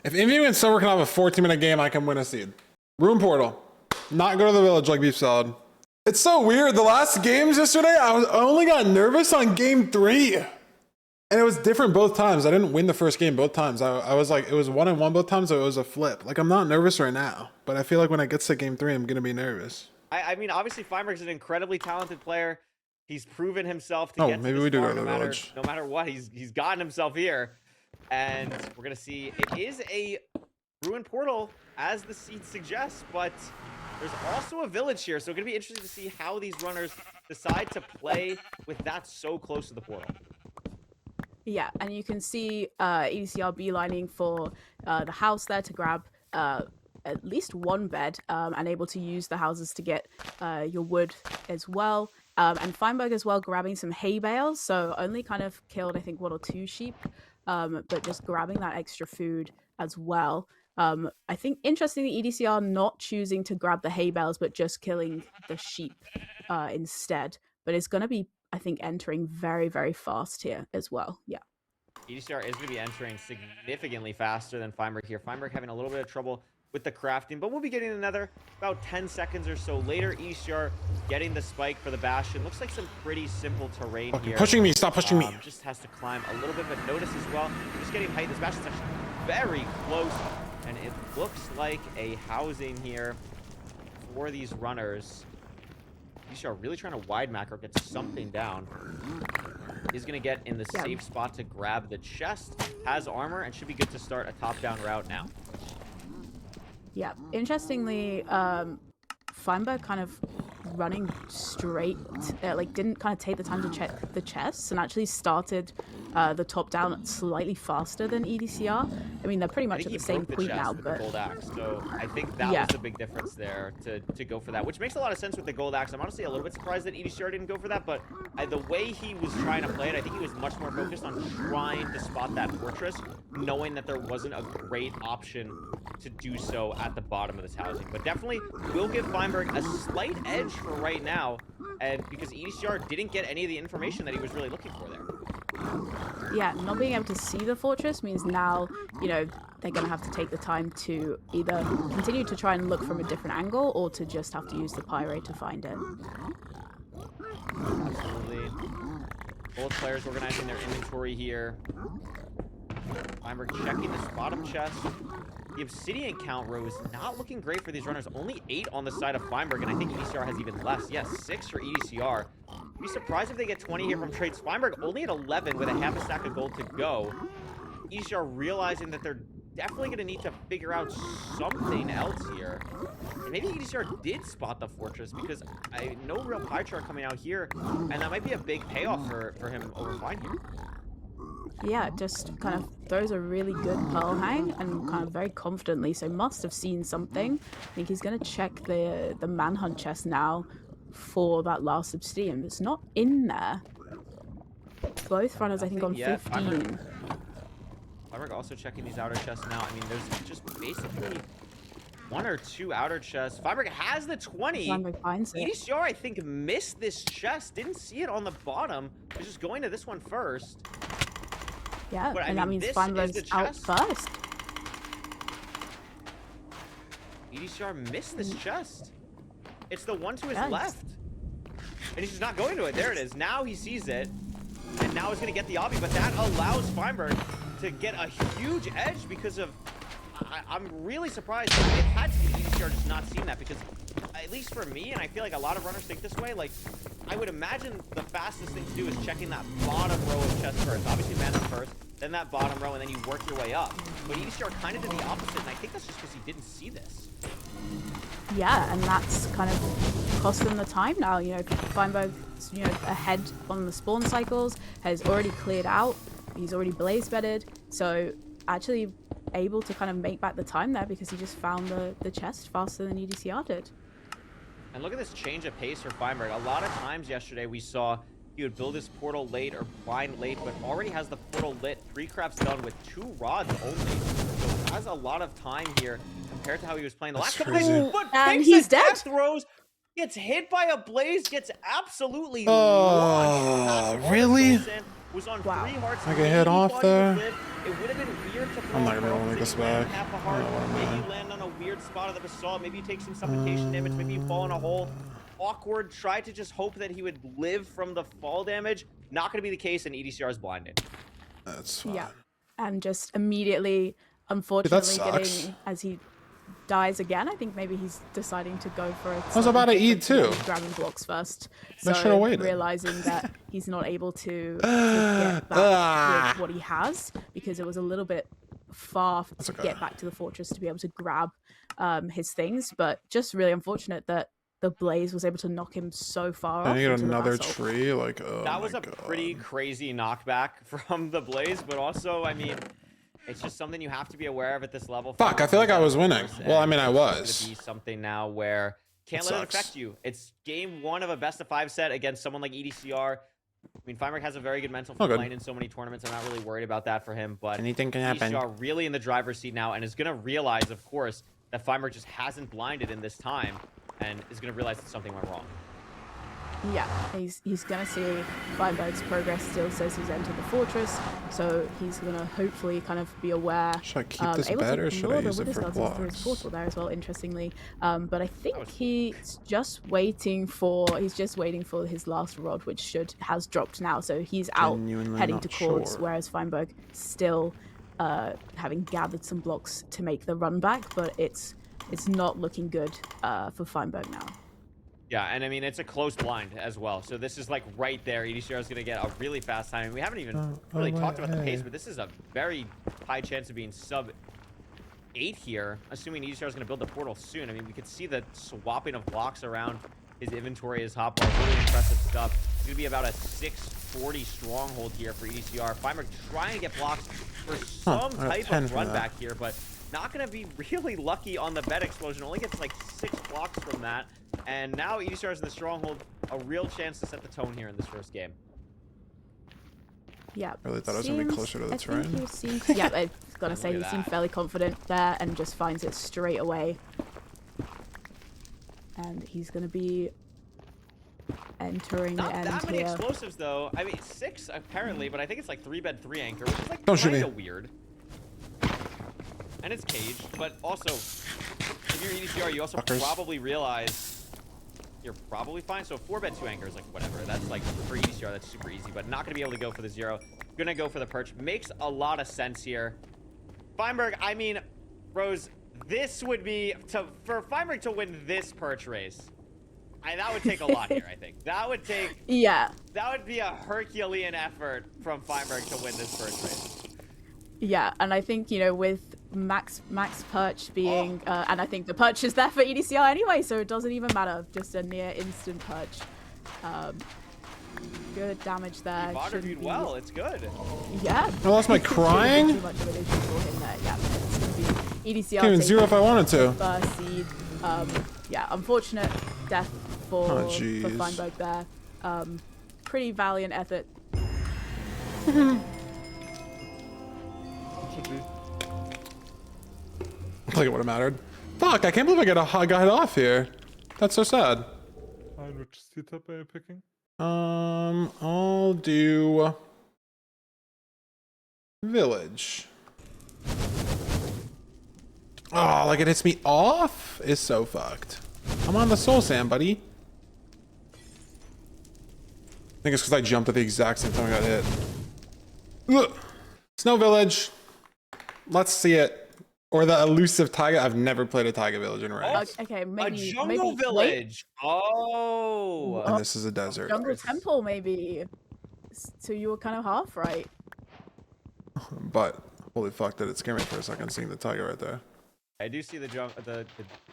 If Envy and Silver can have a 14-minute game, I can win a seed. Ruin Portal. Not go to the village like beef salad. It's so weird. The last games yesterday, I only got nervous on game 3. And it was different both times. I didn't win the first game both times. I was like, it was 1-1 both times, so it was a flip. Like, I'm not nervous right now. But I feel like when it gets to game 3, I'm going to be nervous. I mean, obviously, Feinberg's an incredibly talented player. He's proven himself to get to maybe this we do far go to the no village. matter what. He's gotten himself here. And we're going to see, it is a ruined portal, as the seed suggests, but there's also a village here. So it's going to be interesting to see how these runners decide to play with that so close to the portal. Yeah, and you can see EDCR beelining for the house there to grab at least one bed and able to use the houses to get your wood as well. And Feinberg as well grabbing some hay bales, so only kind of killed, I think, 1 or 2 sheep, but just grabbing that extra food as well. I think, interestingly, EDCR not choosing to grab the hay bales, but just killing the sheep instead. But it's going to be, I think, entering very, very fast here as well. Yeah. EDCR is going to be entering significantly faster than Feinberg here. Feinberg having a little bit of trouble with the crafting, but we'll be getting another about 10 seconds or so later. EDCR getting the spike for the Bastion. Looks like some pretty simple terrain here. Pushing me. Stop pushing me. Just has to climb a little bit, but notice as well, just getting height. This Bastion's actually very close, and it looks like a housing here for these runners. EDCR really trying to wide macro, get something down. He's going to get in the safe spot to grab the chest, has armor, and should be good to start a top-down route now. Yeah, interestingly, Feinberg kind of running straight, like didn't kind of take the time to check the chests and actually started the top down slightly faster than EDCR. I mean, they're pretty much at the same point now, but gold axe. So I think that was the big difference there to go for that, which makes a lot of sense with the gold axe. I'm honestly a little bit surprised that EDCR didn't go for that, but the way he was trying to play it, I think he was much more focused on trying to spot that fortress, knowing that there wasn't a great option to do so at the bottom of this housing. But definitely will give Feinberg a slight edge for right now, and because EDCR didn't get any of the information that he was really looking for there. Yeah, not being able to see the fortress means now, you know, they're going to have to take the time to either continue to try and look from a different angle or to just have to use the pyre to find it. Absolutely. Both players organizing their inventory here. Feinberg checking this bottom chest. The obsidian count row is not looking great for these runners. Only 8 on the side of Feinberg, and I think EDCR has even less. Yes, 6 for EDCR. Be surprised if they get 20 here from trades. Feinberg only at 11 with a half a stack of gold to go. EDCR realizing that they're definitely going to need to figure out something else here. And maybe EDCR did spot the fortress, because no real pie chart coming out here, and that might be a big payoff for him over Fine here. Yeah, just kind of throws a really good pearl hang and kind of very confidently, so must have seen something. I think he's going to check the manhunt chest now for that last obsidian. It's not in there. Both runners, I think, on 15. Feinberg also checking these outer chests now. I mean, there's just basically 1 or 2 outer chests. Feinberg has the 20. Feinberg finds it. EDCR, I think, missed this chest. Didn't see it on the bottom. He's just going to this one first. Yeah, but, and that means Feinberg's out first. EDCR missed this chest. It's the one to his left. And he's just not going to it. There it is. Now he sees it. And now he's going to get the obby. But that allows Feinberg to get a huge edge because of... I'm really surprised. It had to be EDCR just not seeing that, because at least for me, and I feel like a lot of runners think this way, like, I would imagine the fastest thing to do is checking that bottom row of chests first. Obviously, mana first, then that bottom row, and then you work your way up. But EDCR kind of did the opposite, and I think that's just because he didn't see this. Yeah, and that's kind of cost them the time now. You know, Feinberg's, you know, ahead on the spawn cycles, has already cleared out. He's already blaze bedded, so actually able to kind of make back the time there because he just found the chest faster than EDCR did. And look at this change of pace for Feinberg. A lot of times yesterday we saw he would build his portal late or blind late, but already has the portal lit, 3 crafts done with 2 rods only. So has a lot of time here compared to how he was playing the last couple days. But and he's dead. Throws, gets hit by a blaze, gets absolutely launched. Really? Was on wow. 3 hearts. I get hit off there. It would have been weird to I'm not gonna be able to make this back. Half a I heart. don't know what I'm Maybe doing. you land on a weird spot of the basalt. Maybe you take some suffocation damage. Maybe you fall in a hole. Awkward. Try to just hope that he would live from the fall damage. Not going to be the case, and EDCR is blinded. That's fine. Yeah, and just immediately, unfortunately, sucks. getting as he dies again. I think maybe he's deciding to go for it. I was about to eat too. Grabbing blocks first. I should've So waited. realizing that he's not able to get back with what he has because it was a little bit far to okay. get back to the fortress to be able to grab his things. But just really unfortunate that the blaze was able to knock him so far off. I need into the another basalt. tree. Like, oh That was my a God. pretty crazy knockback from the Blaze, but also, I mean, it's just something you have to be aware of at this level. Fuck, I feel like I was winning. Well, I mean, I It's was. gonna be something now where can't It let it sucks. affect you. It's game 1 of a best of 5 set against someone like EDCR. I mean, Feinberg has a very good mental Oh, for good. playing in so many tournaments. I'm not really worried about that for him, but Anything can happen. EDCR really in the driver's seat now and is going to realize, of course, that Feinberg just hasn't blinded in this time and is going to realize that something went wrong. Yeah, he's gonna see Feinberg's progress still says he's entered the fortress, so he's gonna hopefully kind of be aware. Should I keep this able bed to or should I lure the use it Wither for Skeletons through his blocks? portal there as well, interestingly. But I think was- he's just waiting for his last rod, which has dropped now, so he's out Genuinely heading not to Cords, sure. whereas Feinberg still having gathered some blocks to make the run back, but it's not looking good for Feinberg now. Yeah, and I mean, it's a close blind as well. So this is like right there. EDCR is going to get a really fast time. We haven't even really talked about the pace, but this is a very high chance of being sub 8 here, assuming EDCR is going to build the portal soon. I mean, we could see the swapping of blocks around his inventory, his hotbar. Really impressive stuff. It's going to be about a 640 stronghold here for EDCR. Feinberg trying to get blocks for some I got type 10 of from run that. back here, but not going to be really lucky on the bed explosion. Only gets like 6 blocks from that. And now EDCR is in the stronghold. A real chance to set the tone here in this first game. Yeah. Really thought I was gonna be closer to the I think terrain. he seemed, yeah, I was gonna say Look he at seemed that. fairly confident there and just finds it straight away. And he's gonna be entering Not the end that many here. explosives though. I mean, 6 apparently, but I think it's like 3 bed 3 anchor, which is like Don't shoot kind of me. weird. And it's caged, but also if you're EDCR, you also Fuckers. probably realize you're probably fine. So 4 bed 2 anchor is like whatever. That's like for EDCR, that's super easy, but not gonna be able to go for the 0. Gonna go for the perch. Makes a lot of sense here. Feinberg, I mean, Rose, this would be for Feinberg to win this perch race. That would take a lot here, I think. That would be a Herculean effort from Feinberg to win this perch race. Yeah, and I think, with max perch being, and I think the perch is there for EDCR anyway, so it doesn't even matter. Just a near instant perch. Good damage there. He Shouldn't viewed be- well. It's good. Yeah. I lost my Shouldn't be crying? Too much of an issue for him there. Yeah, it's gonna be EDCR. Can't even zero if I wanted to. First seed. Yeah, unfortunate death for jeez. Feinberg there. Pretty valiant effort. Like it would have mattered. Fuck, I can't believe I got off here. That's so sad. Fine, which setup are you picking? I'll do village. Oh, like it hits me off is so fucked. I'm on the soul sand, buddy. I think it's because I jumped at the exact same time I got hit. Ugh. Snow village. Let's see it. Or the elusive taiga. I've never played a taiga village in rank. Okay, A maybe jungle wait, village. Oh. And this is a desert. Jungle temple, maybe. So you were kind of half right. But holy fuck, did it scare me for a second seeing the tiger right there. I do see the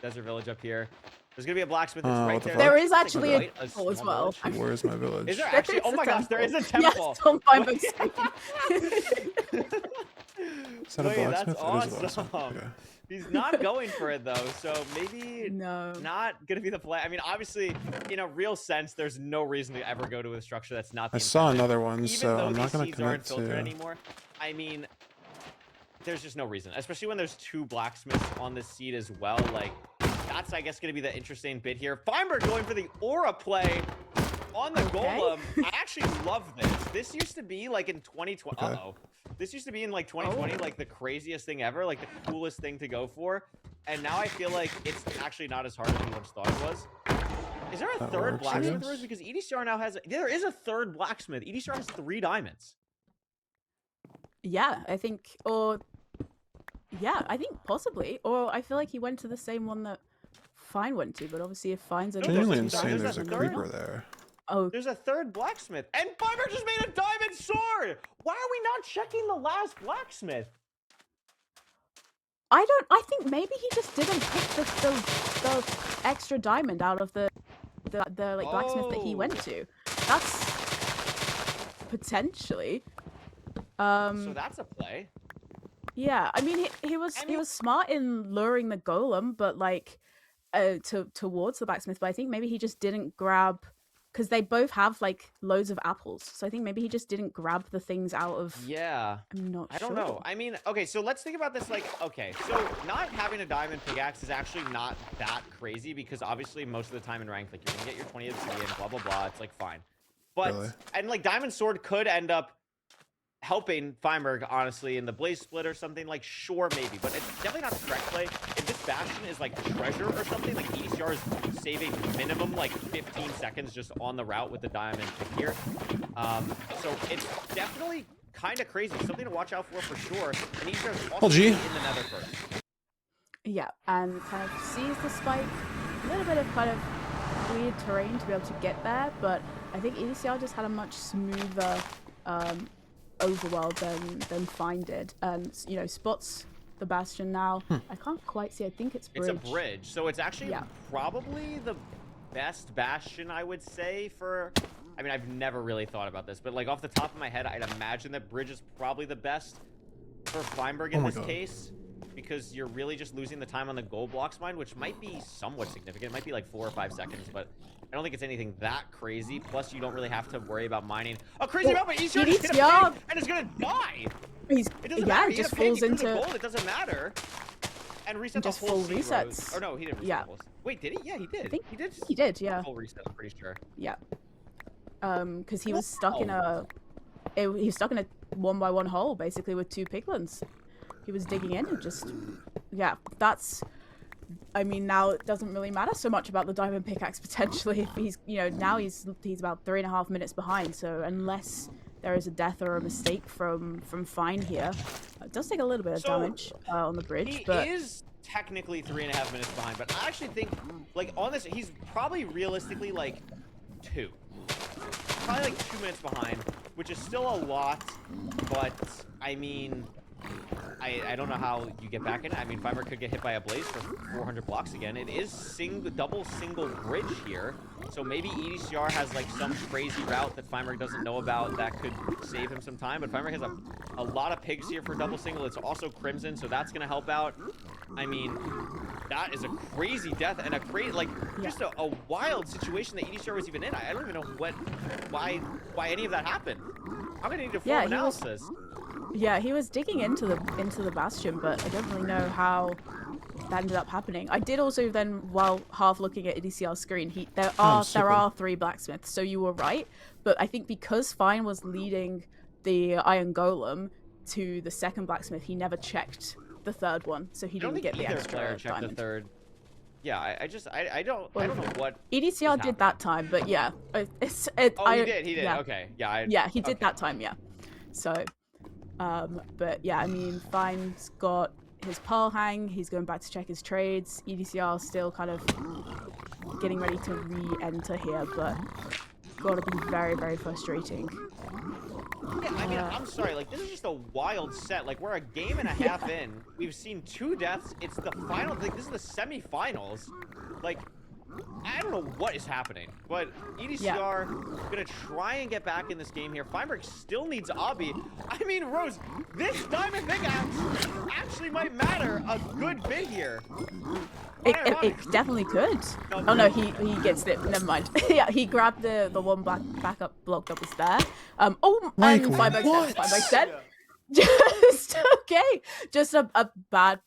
desert village up here. There's gonna be a blacksmith that's Oh, right what the there. fuck? There is Like actually a quite temple as small well. village. Where's my village? Is there actually? Oh my gosh, there is a temple. Yes, on Feinberg's screen. Is that a Wait, blacksmith? that's It is a awesome. blacksmith. Okay. He's not going for it though, so maybe No. not gonna be the play. I mean, obviously, in a real sense, there's no reason to ever go to a structure that's not. The I saw intended. another one, Even so though I'm not these gonna seeds commit aren't filtered to. anymore. I mean, there's just no reason, especially when there's 2 blacksmiths on this seed as well. Like, that's I guess gonna be the interesting bit here. Feinberg going for the aura play on the Okay. golem. I actually love this. This used to be like in 2020. Okay. Uh-oh. This used to be in like 2020, like the craziest thing ever, like the coolest thing to go for. And now I feel like it's actually not as hard as we once thought it was. Is there a That third works, I blacksmith, guess. Rose? Because EDCR now has... There is a third blacksmith. EDCR has 3 diamonds. Yeah, I think, or yeah, I think possibly, or I feel like he went to the same one that Fine went to, but obviously if Fine's only Genuinely there's insane. a There's a third creeper one. there. oh, There's a third blacksmith. And Fiber just made a diamond sword! Why are we not checking the last blacksmith? I think maybe he just didn't pick the extra diamond out of the like blacksmith that he went Oh. to. That's potentially. So that's a play. Yeah, I mean he was I he mean- was smart in luring the golem, but like towards the blacksmith. But I think maybe he just didn't grab, because they both have like loads of apples. So I think maybe he just didn't grab the things out of. Yeah. I'm not I sure. don't know. I mean, okay, so let's think about this like, okay, so not having a diamond pickaxe is actually not that crazy because obviously most of the time in ranked, like you're gonna get your 20 of and blah, blah, blah. It's like fine. But, Really? and like diamond sword could end up helping Feinberg, honestly, in the blaze split or something, like sure, maybe, but it's definitely not the correct play. If this bastion is like treasure or something, like EDCR is saving minimum like 15 seconds just on the route with the diamond pick here. So it's definitely kind of crazy, something to watch out for sure. And EDCR is also Well, G. in the nether first. Yeah, and kind of sees the spike. A little bit of kind of weird terrain to be able to get there, but I think EDCR just had a much smoother overworld than Fine did, and you know spots the bastion now. I can't quite see. I think it's bridge. It's a bridge, so it's actually Yeah. probably the best bastion, I would say, for... I mean, I've never really thought about this, but like off the top of my head, I'd imagine that bridge is probably the best for Feinberg in Oh my this God. case, because you're really just losing the time on the gold blocks mine, which might be somewhat significant. It might be like 4 or 5 seconds, but I don't think it's anything that crazy. Plus, you don't really have to worry about mining a crazy Well, amount, but he's gonna hit a EDCR pig and is gonna die. He's It doesn't yeah, matter. it He hit just a pig, falls he threw the into gold, it doesn't matter. And reset just the whole full seed, Rose. resets. Or no, he didn't reset Yeah. the whole... Wait, did he? Yeah, he did. think he did. he did. Yeah, Full reset, I'm pretty sure. yeah. Because he was stuck in Wow. he was stuck in a 1x1 hole basically with 2 piglins. He was digging in and just yeah. That's. I mean, now it doesn't really matter so much about the diamond pickaxe potentially. If he's, you know, now he's about 3.5 minutes behind. So unless there is a death or a mistake from Fine here, it does take a little bit of So, damage on the bridge. He But is technically 3.5 minutes behind, but I actually think, like, on this, he's probably realistically, like, 2. Probably, like, 2 minutes behind, which is still a lot, but, I mean... I don't know how you get back in it. I mean, Fiber could get hit by a blaze for 400 blocks again. It is double single bridge here, so maybe EDCR has like some crazy route that Fiber doesn't know about that could save him some time. But Fiber has a lot of pigs here for double single. It's also Crimson, so that's gonna help out. I mean, that is a crazy death and a crazy just a wild situation that EDCR was even in. I don't even know why any of that happened. I'm gonna need a full Yeah, he was- analysis. yeah, he was digging into the bastion, but I don't really know how that ended up happening. I did also then, while half looking at EDCR's screen, there are stupid. 3 blacksmiths, so you were right. But I think because Fine was leading the Iron Golem to the second blacksmith, he never checked the third one, so he I don't didn't think get the either extra player checked diamond. the third. Yeah, I don't know what. EDCR is did that time, but yeah, Oh, he did. Yeah. Okay, yeah. Yeah, he did okay. that time, yeah. So, but yeah, I mean, Fine's got his pearl hang, he's going back to check his trades. EDCR still kind of getting ready to re-enter here, but gotta be very, very frustrating. Yeah, I mean, I'm sorry. Like, this is just a wild set. Like, we're a game and a half in. We've seen 2 deaths. It's the final. Like, this is the semifinals. Like, I don't know what is happening, but EDCR gonna try and get back in this game here. Feinberg still needs Obby. I mean, Rose, this diamond pickaxe actually might matter a good bit here. It definitely could. No, Oh no, he gets it. Never mind. Yeah, he grabbed the one backup block that was there. Like, And Fiberg what? said, just okay, just a bad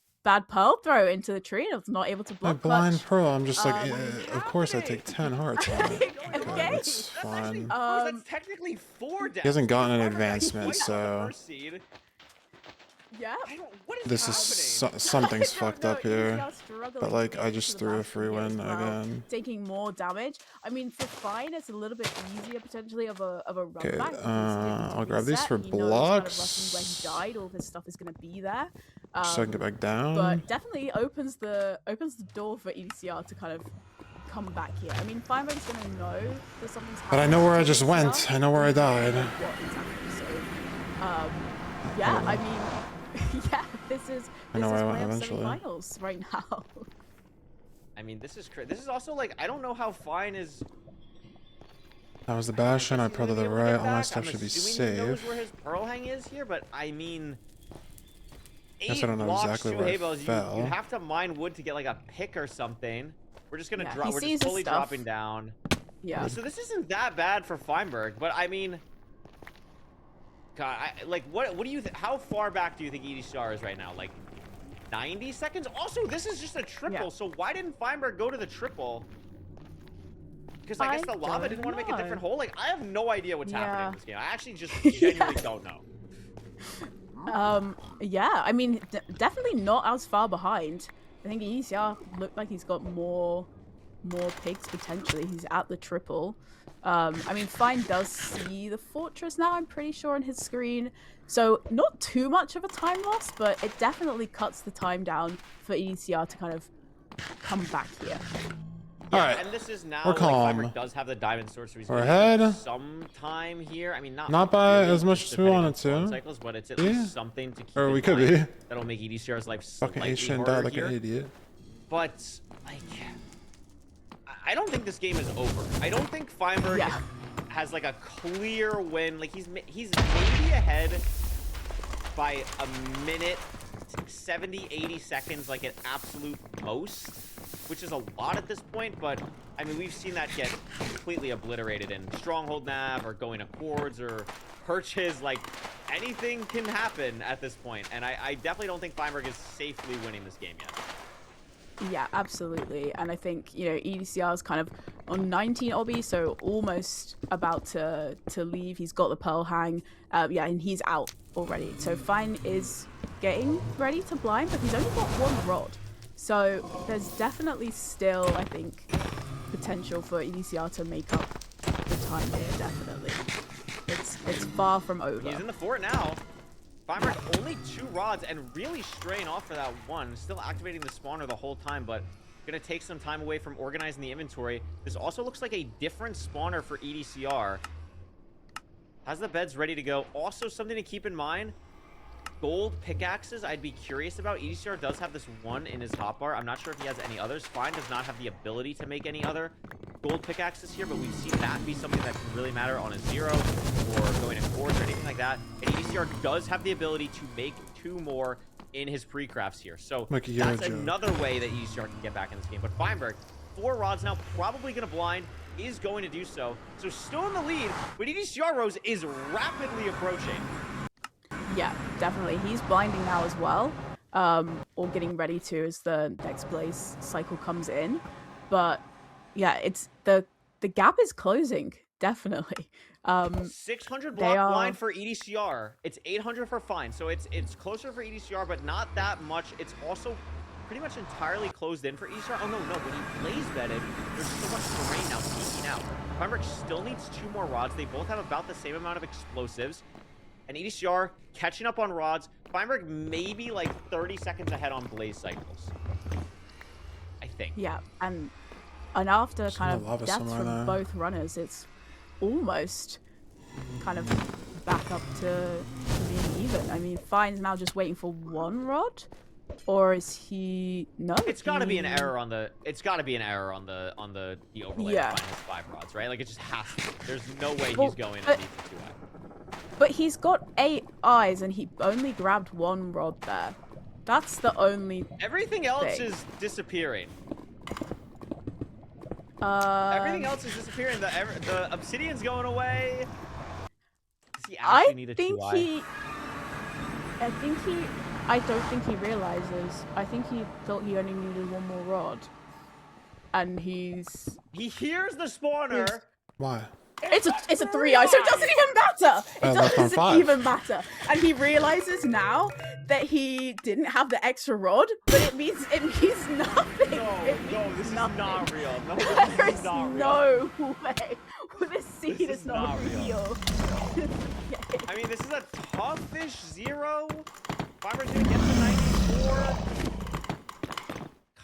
pearl throw into the tree, and I was not able to My block blind much. pearl. I'm just like, what is of course I take 10 hearts on it. Okay. That's fine. Rose, that's technically 4 deaths. He hasn't gotten an Feinberg got advancement, wiped out the so first seed. Yeah. What is This is happening? something's I don't fucked know, up here. ECR struggling But like, to I get just to the threw a last free hit as win well, again. taking more damage. I mean, for Fine, it's a little bit easier potentially of a run Okay, back. Because he didn't need to I'll grab these reset. for He knows kind of roughly where blocks. he died. All of his stuff is going to be there. So I can get back down. But definitely opens the door for EDCR to kind of come back here. I mean, Fineberg's going to know that something's happening. But I know where I just to went. EDCR, I know where I but he doesn't died. know what exactly. So, yeah, I mean, yeah, this is I know where I went playoff eventually. semifinals right now. I mean, this is also like, I don't know how Fine is. That was the Bastion. I He's pro to gonna be the able to get right. All my back. stuff I'm should be assuming he knows safe. where his Pearl Hang is here, but I mean, Guess 8 I don't know blocks, exactly 2 where I hay bales. fell. You have to mine wood to get like a pick or something. We're just gonna Yeah, drop. he We're sees just his slowly stuff. dropping down. Yeah. So this isn't that bad for Feinberg, but I mean, God, what do you how far back do you think EDCR is right now? Like 90 seconds? Also, this is just a triple, Yeah. so why didn't Feinberg go to the triple? Because I guess the lava don't didn't want to make a different know. hole. Like, I have no idea what's happening Yeah. in this game. I actually just genuinely don't know. Yeah, I mean, definitely not as far behind. I think ECR looked like he's got more picks potentially. He's at the triple. I mean, Fine does see the fortress now, I'm pretty sure, on his screen. So not too much of a time loss, but it definitely cuts the time down for ECR to kind of come back here. All right. And this is now, We're like, calm. Feinberg does have the diamond sword, so he's We're gonna get ahead. some time here. I mean, not by really, as much just as we depending on wanted to. spawn cycles, but it's at Yeah. least something to keep Or in we could mind be. that'll make EDCR's life Fucking slightly Asian harder died like here. an idiot. But like, I don't think this game is over. I don't think Feinberg Yeah. has like a clear win. Like he's maybe ahead by a minute, 70, 80 seconds, like at absolute most, which is a lot at this point. But I mean, we've seen that get completely obliterated in Stronghold Nav or going to Cords or Perches. Like anything can happen at this point, and I definitely don't think Feinberg is safely winning this game yet. Yeah, absolutely. And I think, you know, EDCR is kind of on 19 obby, so almost about to leave. He's got the Pearl Hang. Yeah, and he's out already. So Fine is getting ready to blind, but he's only got 1 rod. So there's definitely still, I think, potential for EDCR to make up the time here, definitely. It's far from over. He's in the fort now. Feinberg only 2 rods and really straying off for that 1. Still activating the spawner the whole time, but gonna take some time away from organizing the inventory. This also looks like a different spawner for EDCR. Has the beds ready to go. Also, something to keep in mind, gold pickaxes I'd be curious about. EDCR does have this 1 in his hotbar. I'm not sure if he has any others. Fine does not have the ability to make any other gold pickaxes here, but we've seen that be something that can really matter on a 0 or going to Quartz or anything like that. And EDCR does have the ability to make 2 more in his pre-crafts here. So Like a that's joke. another way that EDCR can get back in this game. But Feinberg, 4 rods now, probably going to blind, is going to do so. So still in the lead, but EDCR Rose is rapidly approaching. Yeah, definitely. He's blinding now as well, or getting ready to as the next blaze cycle comes in. But yeah, it's the gap is closing, definitely. 600 They block are- blind for EDCR. It's 800 for Fine, so it's closer for EDCR, but not that much. It's also pretty much entirely closed in for EDCR. Oh no, when he blaze bedded, there's so much terrain now peeking out. Feinberg still needs 2 more rods. They both have about the same amount of explosives. And EDCR catching up on rods. Feinberg maybe like 30 seconds ahead on blaze cycles, I think. Yeah, and after Some kind of the lava of deaths somewhere from there. both runners, it's almost kind of back up to being even. I mean, Fine's now just waiting for 1 rod, or is he? No, It's got to be an he- error on the. It's got to be an error on the overlay. Yeah. To find his 5 rods, right? Like it just has to. There's no way Well, he's going but- underneath the 2-eye. But he's got 8 eyes, and he only grabbed 1 rod there. That's the only. Everything else thing. is disappearing. Uh, Everything else is disappearing. The obsidian's going away. Does he I actually need a think 2-eye? he. I don't think he realizes. I think he thought he only needed 1 more rod, and he's. He hears the spawner. Why? It's a 3i, so it doesn't even matter. I It left on doesn't 5. even matter. And he realizes now that he didn't have the extra rod, but it means nothing. It means this nothing. is not real. No, this There is is not real. no way. This seed This is is not not real. real. I mean, this is a toughish 0. Farmer's gonna get to 94.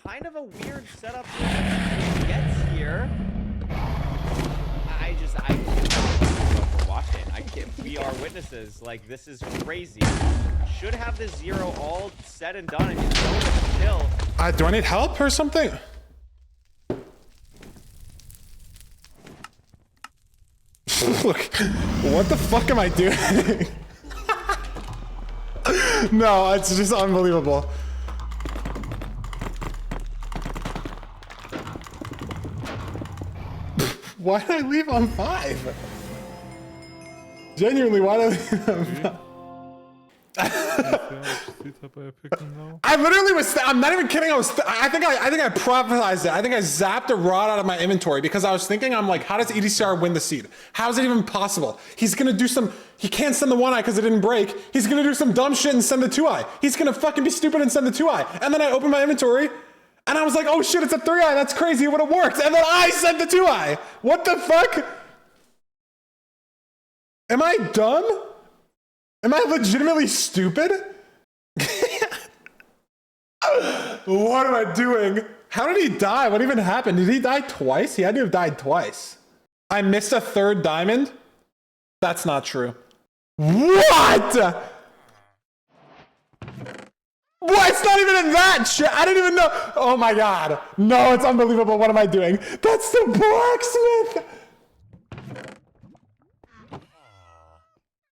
Kind of a weird setup to get here. I can't watch it. I can't. We are witnesses. Like, this is crazy. Should have this 0 all said and done, and he's going to kill. Do I need help or something? Look, what the fuck am I doing? No, it's just unbelievable. Why did I leave on 5? Genuinely, why did I leave on 5? I literally was. I'm not even kidding. I think I prophesized it. I think I zapped a rod out of my inventory because I was thinking. I'm like, how does EDCR win the seed? How is it even possible? He's gonna do some. He can't send the 1i because it didn't break. He's gonna do some dumb shit and send the 2i. He's gonna fucking be stupid and send the 2i. And then I opened my inventory, and I was like, oh shit, it's a 3i. That's crazy. It would have worked. And then I sent the 2i. What the fuck? Am I dumb? Am I legitimately stupid? What am I doing? How did he die? What even happened? Did he die twice? He had to have died twice. I missed a 3rd diamond? That's not true. What? What? It's not even in that shit. I didn't even know. Oh my god. No, it's unbelievable. What am I doing? That's the blacksmith.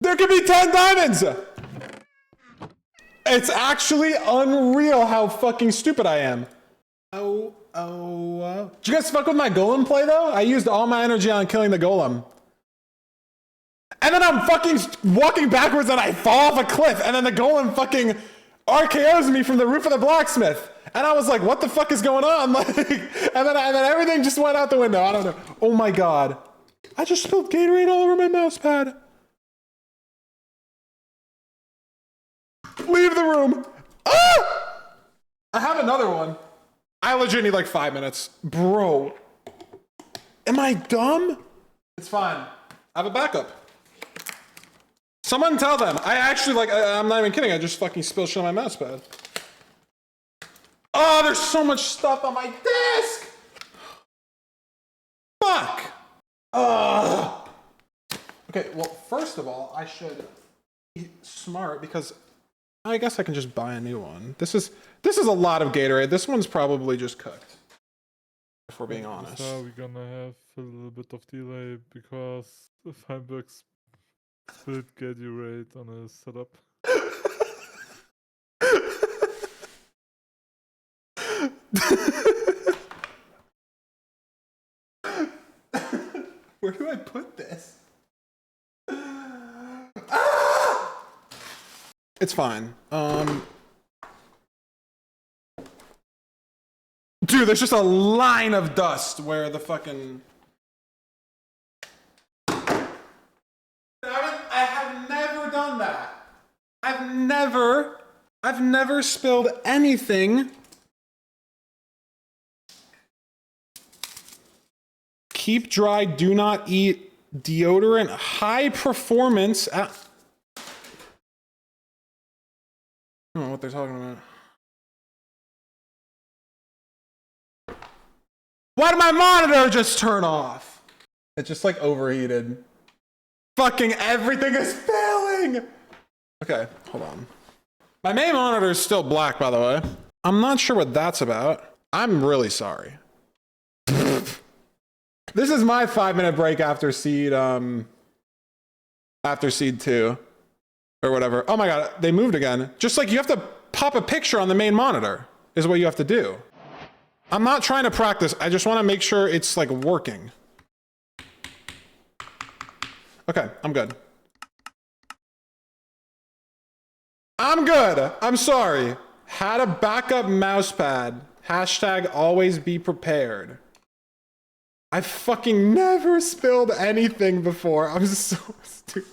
There could be 10 diamonds! It's actually unreal how fucking stupid I am. Did you guys fuck with my golem play though? I used all my energy on killing the golem. And then I'm fucking walking backwards and I fall off a cliff and then the golem fucking RKOs me from the roof of the blacksmith. And I was like, what the fuck is going on? Like, and then everything just went out the window. I don't know. Oh my god. I just spilled Gatorade all over my mouse pad. Leave the room. Ah! I have another one. I legit need like 5 minutes. Bro. Am I dumb? It's fine. I have a backup. Someone tell them. I actually like, I'm not even kidding. I just fucking spilled shit on my mouse pad. Oh, there's so much stuff on my desk. Fuck. Ugh. Okay, well, first of all, I should be smart because I guess I can just buy a new one. This is a lot of Gatorade. This one's probably just cooked, if we're being honest. So we're gonna have a little bit of delay because Feinberg spilled Gatorade on his setup. Where do I put this? It's fine. Dude, there's just a line of dust where the fucking... I have never done that. I've never spilled anything. Keep dry, do not eat deodorant, high performance. I don't know what they're talking about. Why did my monitor just turn off? It just like overheated. Fucking everything is failing. Okay, hold on. My main monitor is still black, by the way. I'm not sure what that's about. I'm really sorry. This is my 5-minute break after seed 2 or whatever. Oh my god, they moved again. Just like you have to pop a picture on the main monitor is what you have to do. I'm not trying to practice. I just want to make sure it's like working. Okay, I'm good. I'm good. I'm sorry. Had a backup mouse pad. Hashtag always be prepared. I fucking never spilled anything before. I'm so stupid.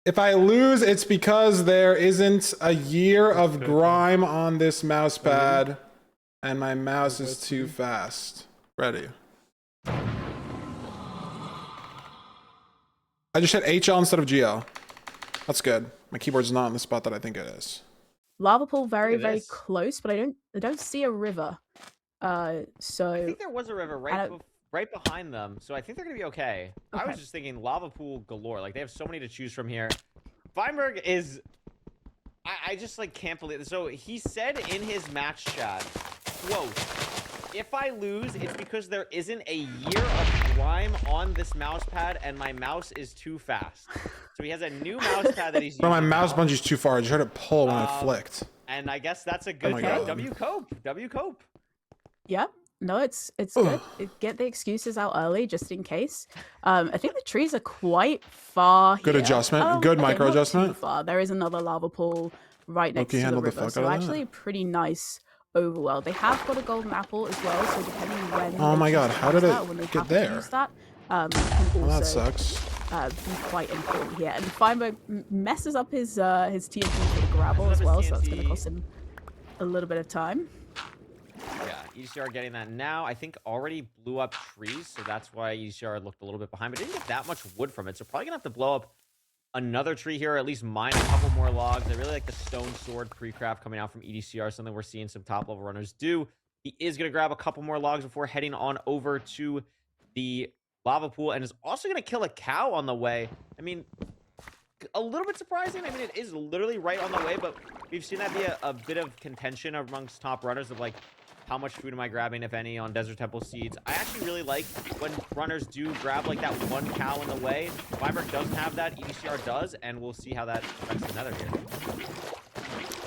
If I lose, it's because there isn't a year of grime on this mouse pad and my mouse is too fast. Ready. I just hit HL instead of GL. That's good. My keyboard's not in the spot that I think it is. Lava pool very, Look at very this. close, but I don't see a river. I So think there was a river right behind them, so I think they're gonna be okay. I was Okay. just thinking lava pool galore. Like they have so many to choose from here. Feinberg is. I just like can't believe. So he said in his match chat, quote, "If I lose, it's because there isn't a year of grime on this mouse pad, and my mouse is too fast." So he has a new mouse pad that he's using. Bro, my mouse now, bungee's too far. I just heard it pull when I flicked. and I guess that's a good my thing. God. W cope. W cope. yeah, no, it's good. Get the excuses out early just in case. I think the trees are quite far Good here. adjustment. Good micro not too adjustment. far. There is another lava pool right next Loki to the handled the river, fuck so out of that. actually pretty nice overworld. They have got a golden apple as well, so depending when. Oh they my choose God, to how use did that, it when they get have to there? use that, can Well, that also sucks. be quite important here. And Feinberg messes up his TNT for the gravel Messes as up well, his so that's going to TNT. cost him a little bit of time. Yeah, EDCR getting that now. I think already blew up trees, so that's why EDCR looked a little bit behind, but didn't get that much wood from it. So probably gonna have to blow up another tree here, or at least mine a couple more logs. I really like the stone sword pre-craft coming out from EDCR, something we're seeing some top level runners do. He is gonna grab a couple more logs before heading on over to the lava pool, and is also gonna kill a cow on the way. I mean, a little bit surprising. I mean, it is literally right on the way, but we've seen that be a bit of contention amongst top runners of like, how much food am I grabbing, if any, on Desert Temple Seeds? I actually really like when runners do grab like that one cow in the way. Feinberg doesn't have that, EDCR does, and we'll see how that affects the nether here.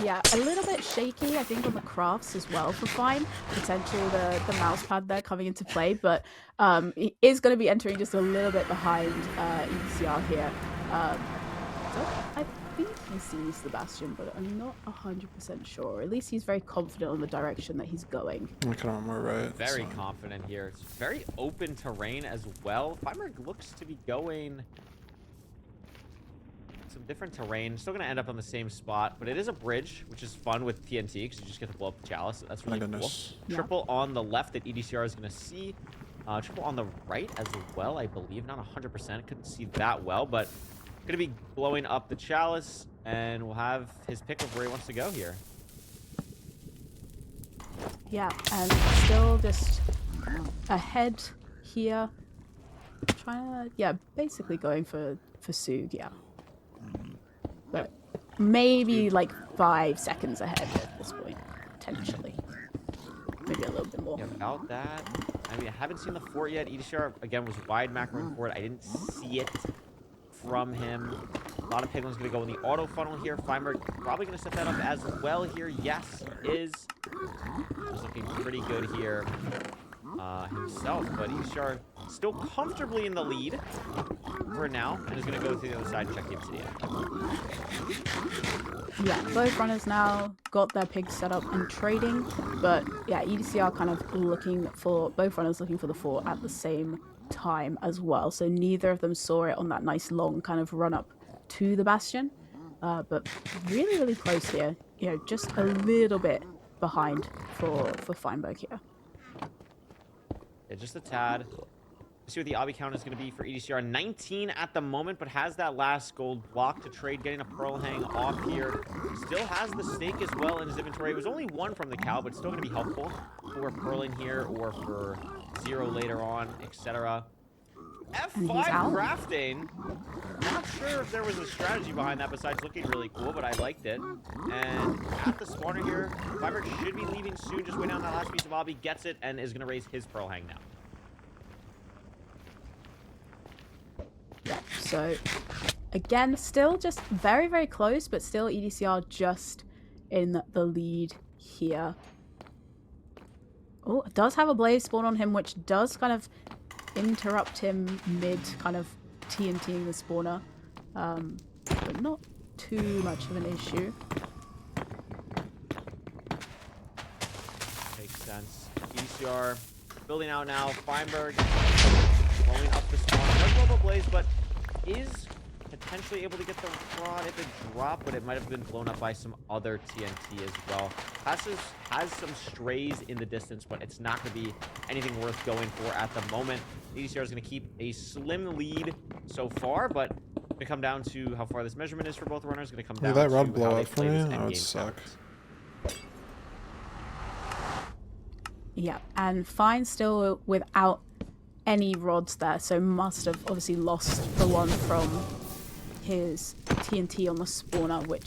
Yeah, a little bit shaky, I think, on the crafts as well for Fine. Potentially the mouse pad there coming into play, but he is going to be entering just a little bit behind ECR here. So I think he sees the Bastion, but I'm not 100% sure. At least he's very confident on the direction that he's going. I can't remember right. Very so- confident here. It's very open terrain as well. Feinberg looks to be going some different terrain. Still going to end up on the same spot, but it is a bridge, which is fun with TNT because you just get to blow up the chalice. That's My really cool. goodness. Yeah. Triple on the left that EDCR is going to see. Triple on the right as well, I believe. Not 100%. Couldn't see that well, but going to be blowing up the chalice, and we'll have his pick of where he wants to go here. Yeah, and still just ahead here. Trying to, yeah, basically going for Sug, yeah. But maybe like 5 seconds ahead at this point, potentially. Maybe a little bit more. Yeah, about that. I mean, I haven't seen the fort yet. EDCR, again, was wide macroing fort. I didn't see it from him. A lot of Piglins going to go in the auto funnel here. Feinberg probably going to set that up as well here. Yes, he is. He's looking pretty good here himself, but EDCR still comfortably in the lead for now, and is going to go to the other side and check the obsidian. Yeah, both runners now got their pigs set up and trading, but yeah, EDCR kind of looking for, both runners looking for the fort at the same time as well, so neither of them saw it on that nice long kind of run up to the Bastion, but really, really close here, you know, just a little bit behind for Feinberg here. Yeah, just a tad. See what the obby count is going to be for EDCR. 19 at the moment, but has that last gold block to trade, getting a pearl hang off here. Still has the snake as well in his inventory. It was only 1 from the cow, but still going to be helpful for pearling here or for 0 later on, etc. F5 out. crafting. Not sure if there was a strategy behind that besides looking really cool, but I liked it. And at the spawner here, Feinberg should be leaving soon. Just waiting on that last piece of obby, gets it, and is going to raise his pearl hang now. Yeah, so again, still just very, very close, but still EDCR just in the lead here. Oh, it does have a blaze spawn on him, which does kind of interrupt him mid kind of TNTing the spawner, but not too much of an issue. EDCR building out now. Feinberg blowing up the spawn. Does blow up Blaze, but is potentially able to get the rod at the drop, but it might have been blown up by some other TNT as well. Passes has some strays in the distance, but it's not going to be anything worth going for at the moment. EDCR is going to keep a slim lead so far, but going to come down to how far this measurement is for both runners. Going to come down Did that to rod how blow they up for play me? this That would endgame suck. balance. Yeah, and Fine still without any rods there, so must have obviously lost the one from his TNT on the spawner, which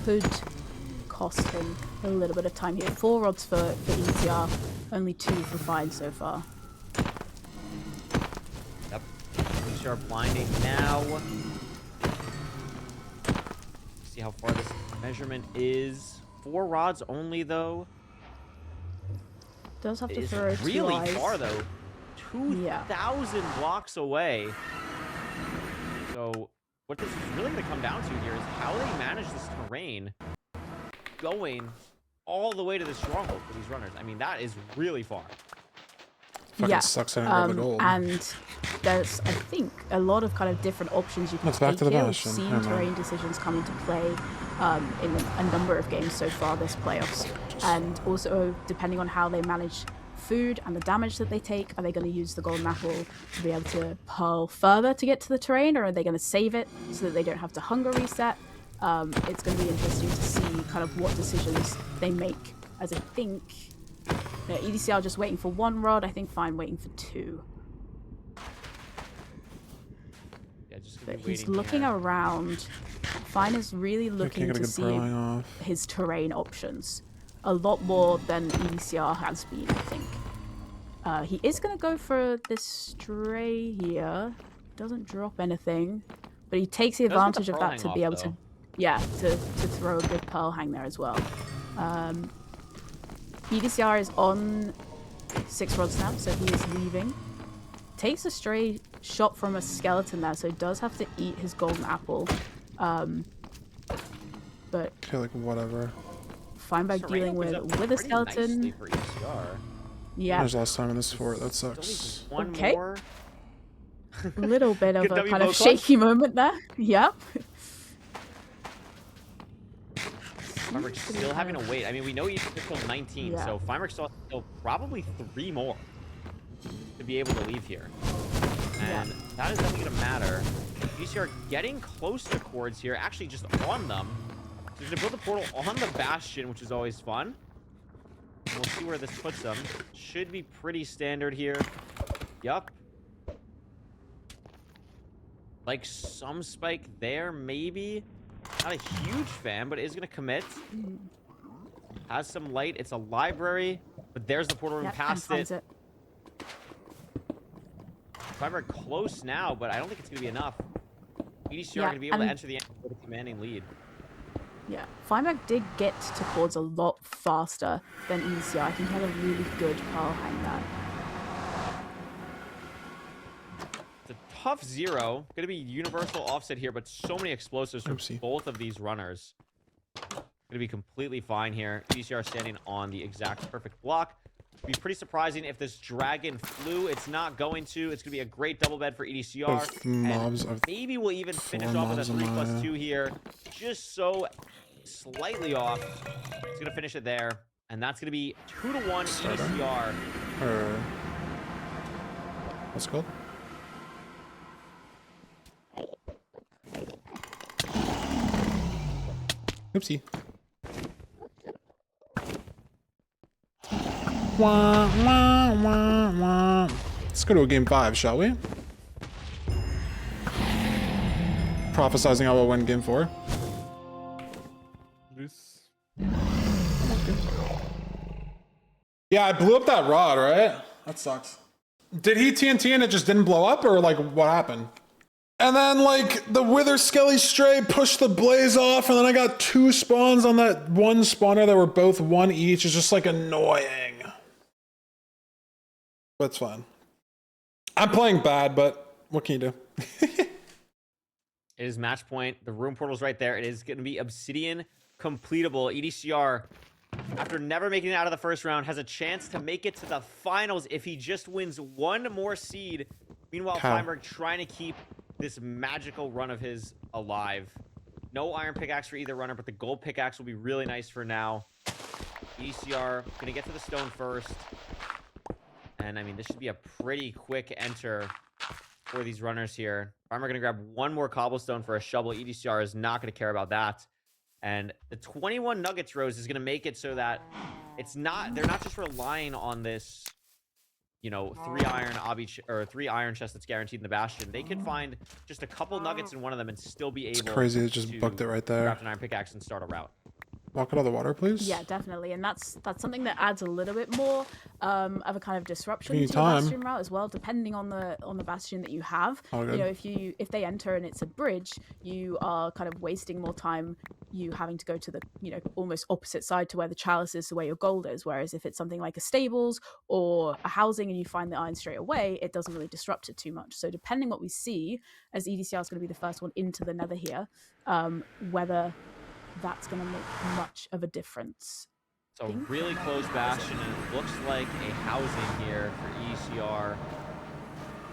could cost him a little bit of time here. 4 rods for EDCR, only 2 for Fine so far. Yep. EDCR blinding now. See how far this measurement is. 4 rods only, though. Does have to It's throw 2 really eyes. far, though. 2,000 blocks away. So what this is really going to come down to here is how they manage this terrain going all the way to the stronghold for these runners. I mean, that is really far. Fucking Yeah, sucks I didn't grab the gold. and there's, I think, a lot of kind of different options you can Let's back take to the here. We've Bastion. seen Never mind. terrain decisions come into play in a number of games so far this playoffs, and also depending on how they manage food and the damage that they take, are they going to use the golden apple to be able to pearl further to get to the terrain, or are they going to save it so that they don't have to hunger reset? It's going to be interesting to see kind of what decisions they make, as I think EDCR just waiting for 1 rod, I think Fine waiting for 2. Yeah, just But gonna be he's waiting looking here. around. Fine is really looking Can't get a to good see purling off. his terrain options a lot more than EDCR has been, I think. He is going to go for this stray here. Doesn't drop anything, but he takes the Does get the advantage of pearl that to hang be off, able to, though. yeah, to throw a good pearl hang there as well. EDCR is on 6 rods now, so he is leaving. Takes a stray shot from a skeleton there, so does have to eat his golden apple. But Okay, like whatever. fine by Terrain dealing opens with up a pretty skeleton. nicely for EDCR. Yeah, There's last time in this fort. That Still sucks. needs one Okay. more. a little bit of Good a W kind of bow clutch. shaky moment there. Yep. Feinberg's still having to wait. I mean, we know he's until 19, Yeah. so Feinberg still probably 3 more to be able to leave here. And that is definitely going to matter. EDCR getting close to cords here, actually just on them. So he's going to build a portal on the Bastion, which is always fun. And we'll see where this puts them. Should be pretty standard here. Yup. Like some spike there, maybe. Not a huge fan, but is going to commit. Has some light. It's a library, but there's the portal room Yep, and past finds it. it. Feinberg close now, but I don't think it's going to be enough. EDCR Yeah, going to be able to and- enter the end with a commanding lead. Yeah, Feinberg did get to cords a lot faster than EDCR. I think he had a really good pearl hang there. It's a tough 0. Going to be universal offset here, but so many explosives from Oopsie. both of these runners. Going to be completely fine here. EDCR standing on the exact perfect block. Be pretty surprising if this dragon flew. It's not going to. It's going to be a great double bed for EDCR. Both mobs And of maybe we'll even finish 4 off with a mobs on 3+2 my- here. Just so slightly off. It's going to finish it there. And that's going to be 2-1 Starter. EDCR. Or what's it called? Oopsie. Wah, wah, wah, wah. Let's go to a game 5, shall we? Prophesizing how we'll win game 4. This Yeah, I blew up that rod, right? That sucks. Did he TNT and it just didn't blow up, or like what happened? And then like the Wither Skelly Stray pushed the blaze off, and then I got 2 spawns on that one spawner that were both 1 each. It's just like annoying. But it's fine. I'm playing bad, but what can you do? It is match point. The room portal's right there. It is going to be Obsidian completable. EDCR after never making it out of the first round, has a chance to make it to the finals if he just wins one more seed. Meanwhile, How? Feinberg trying to keep this magical run of his alive. No iron pickaxe for either runner, but the gold pickaxe will be really nice for now. EDCR gonna get to the stone first. And I mean, this should be a pretty quick enter for these runners here. Feinberg gonna grab one more cobblestone for a shovel. EDCR is not gonna care about that. And the 21 nuggets Rose is gonna make it so that they're not just relying on this, you know, 3 iron chest that's guaranteed in the Bastion. They could find just a couple nuggets in one of them and still be able It's crazy. It just bucked it right there. craft an iron pickaxe and start a route. Walk out of the water, please. Yeah, definitely, and that's something that adds a little bit more of a kind of disruption Give to you your time. bastion route as well, depending on the bastion that you have. All You good. know, if they enter and it's a bridge, you are kind of wasting more time. You having to go to the almost opposite side to where the chalice is, to where your gold is. Whereas if it's something like a stables or a housing and you find the iron straight away, it doesn't really disrupt it too much. So depending what we see, as EDCR is going to be the first one into the Nether here, whether that's going to make much of a difference. So really close bastion, and it looks like a housing here for ECR.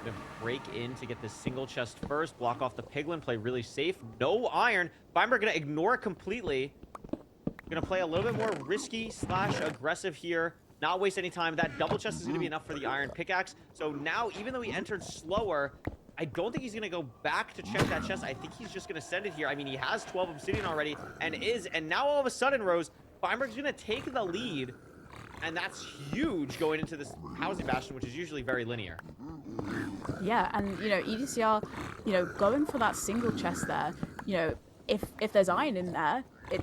Gonna break in to get this single chest first, block off the piglin, play really safe. No iron. Feinberg gonna ignore it completely. Gonna play a little bit more risky / aggressive here. Not waste any time. That double chest is gonna be enough for the iron pickaxe. So now, even though he entered slower, I don't think he's going to go back to check that chest. I think he's just going to send it here. I mean, he has 12 obsidian already and now all of a sudden, Rose, Feinberg's going to take the lead. And that's huge going into this housing bastion, which is usually very linear. Yeah, and EDCR, going for that single chest there, if there's iron in there, it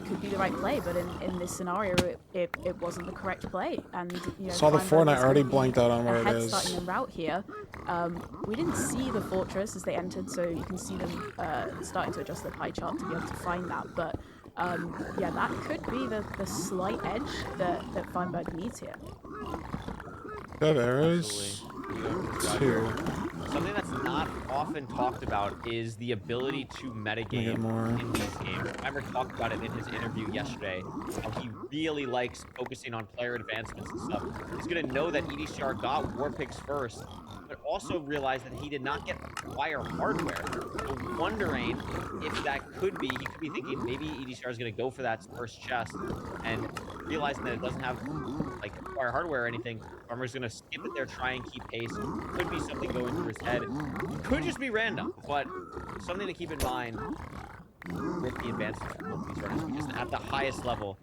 could be the right play, but in this scenario, it wasn't the correct play. And Saw the Feinberg Fortnite is already gonna be blanked out on where it ahead is. starting the route here. We didn't see the fortress as they entered, so you can see them starting to adjust the pie chart to be able to find that. But yeah, that could be the slight edge that Feinberg needs here. You have arrows? Absolutely. 2. Something that's not often talked about is the ability to get metagame more. in these games. Remember talked about it in his interview yesterday, how he really likes focusing on player advancements and stuff. He's going to know that EDCR got war picks first, but also realized that he did not get wire hardware. So wondering if that could be, he could be thinking maybe EDCR is going to go for that first chest, and realizing that it doesn't have like wire hardware or anything, Farmer's going to skip it there, try and keep pace. Could be something going through his head. Could just be random, but something to keep in mind with the advancement of these runners, because at the highest level,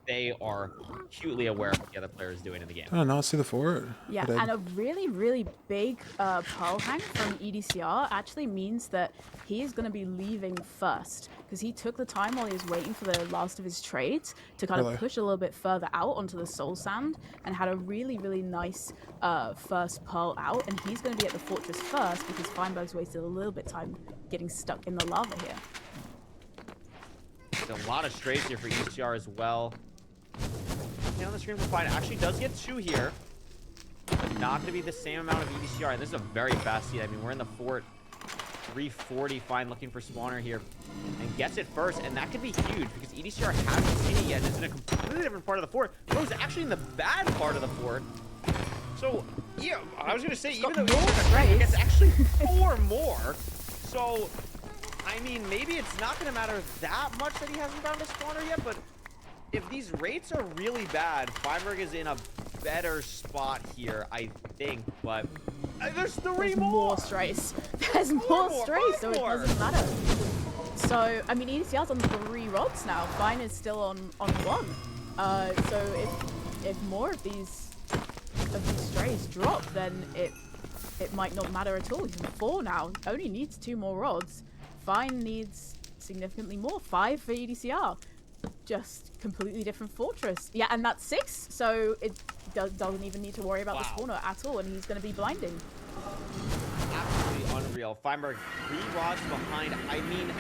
they are acutely aware of what the other player is doing in the game. Did I not see the fort? Yeah, I did. and a really, really big pearl hang from EDCR actually means that he is going to be leaving first, because he took the time while he was waiting for the last of his trades to kind Really? of push a little bit further out onto the soul sand, and had a really, really nice first pearl out, and he's going to be at the fortress first because Feinberg's wasted a little bit of time getting stuck in the lava here. There's a lot of strays here for ECR as well. Okay, on the screen, we're fine. Actually does get 2 here. But not going to be the same amount of EDCR. And this is a very fast seed. I mean, we're in the fort. 340, fine, looking for spawner here. And gets it first. And that could be huge because EDCR hasn't seen it yet. And it's in a completely different part of the fort. Rose actually in the bad part of the fort. So, yeah, I was going to say, even though EDCR gets actually 4 more. So, I mean, maybe it's not going to matter that much that he hasn't found a spawner yet, but if these rates are really bad, Feinberg is in a better spot here, I think, but there's 3 There's more! more strays. There's more strays, so it more. doesn't matter. So, I mean, EDCR's on 3 rods now. Fine is still on 1. So if more of these strays drop, then it might not matter at all. He's on 4 now. Only needs 2 more rods. Fine needs significantly more. 5 for EDCR. Just completely different fortress. Yeah, and that's 6, so it doesn't even need to worry about the spawner at all, and he's going to be blinding. Absolutely unreal. Feinberg 3 rods behind. I mean,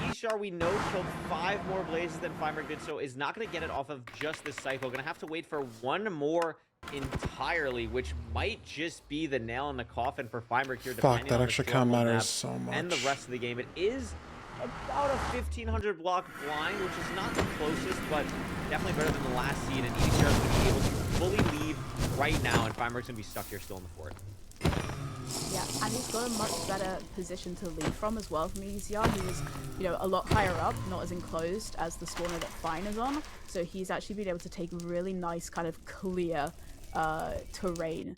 EDCR, we know, killed 5 more blazes than Feinberg did, so is not going to get it off of just this cycle. Going to have to wait for 1 more entirely, which might just be the nail in the coffin for Feinberg here. Fuck, depending that on the extra storm count map matters so much. and the rest of the game. It is about a 1500 block blind, which is not the closest, but definitely better than the last seed. And EDCR is going to be able to fully leave right now, and Feinberg's going to be stuck here still in the fort. Yeah, and he's got a much better position to lead from as well from EDCR. He was, you know, a lot higher up, not as enclosed as the spawner that Fine is on. So he's actually been able to take really nice kind of clear terrain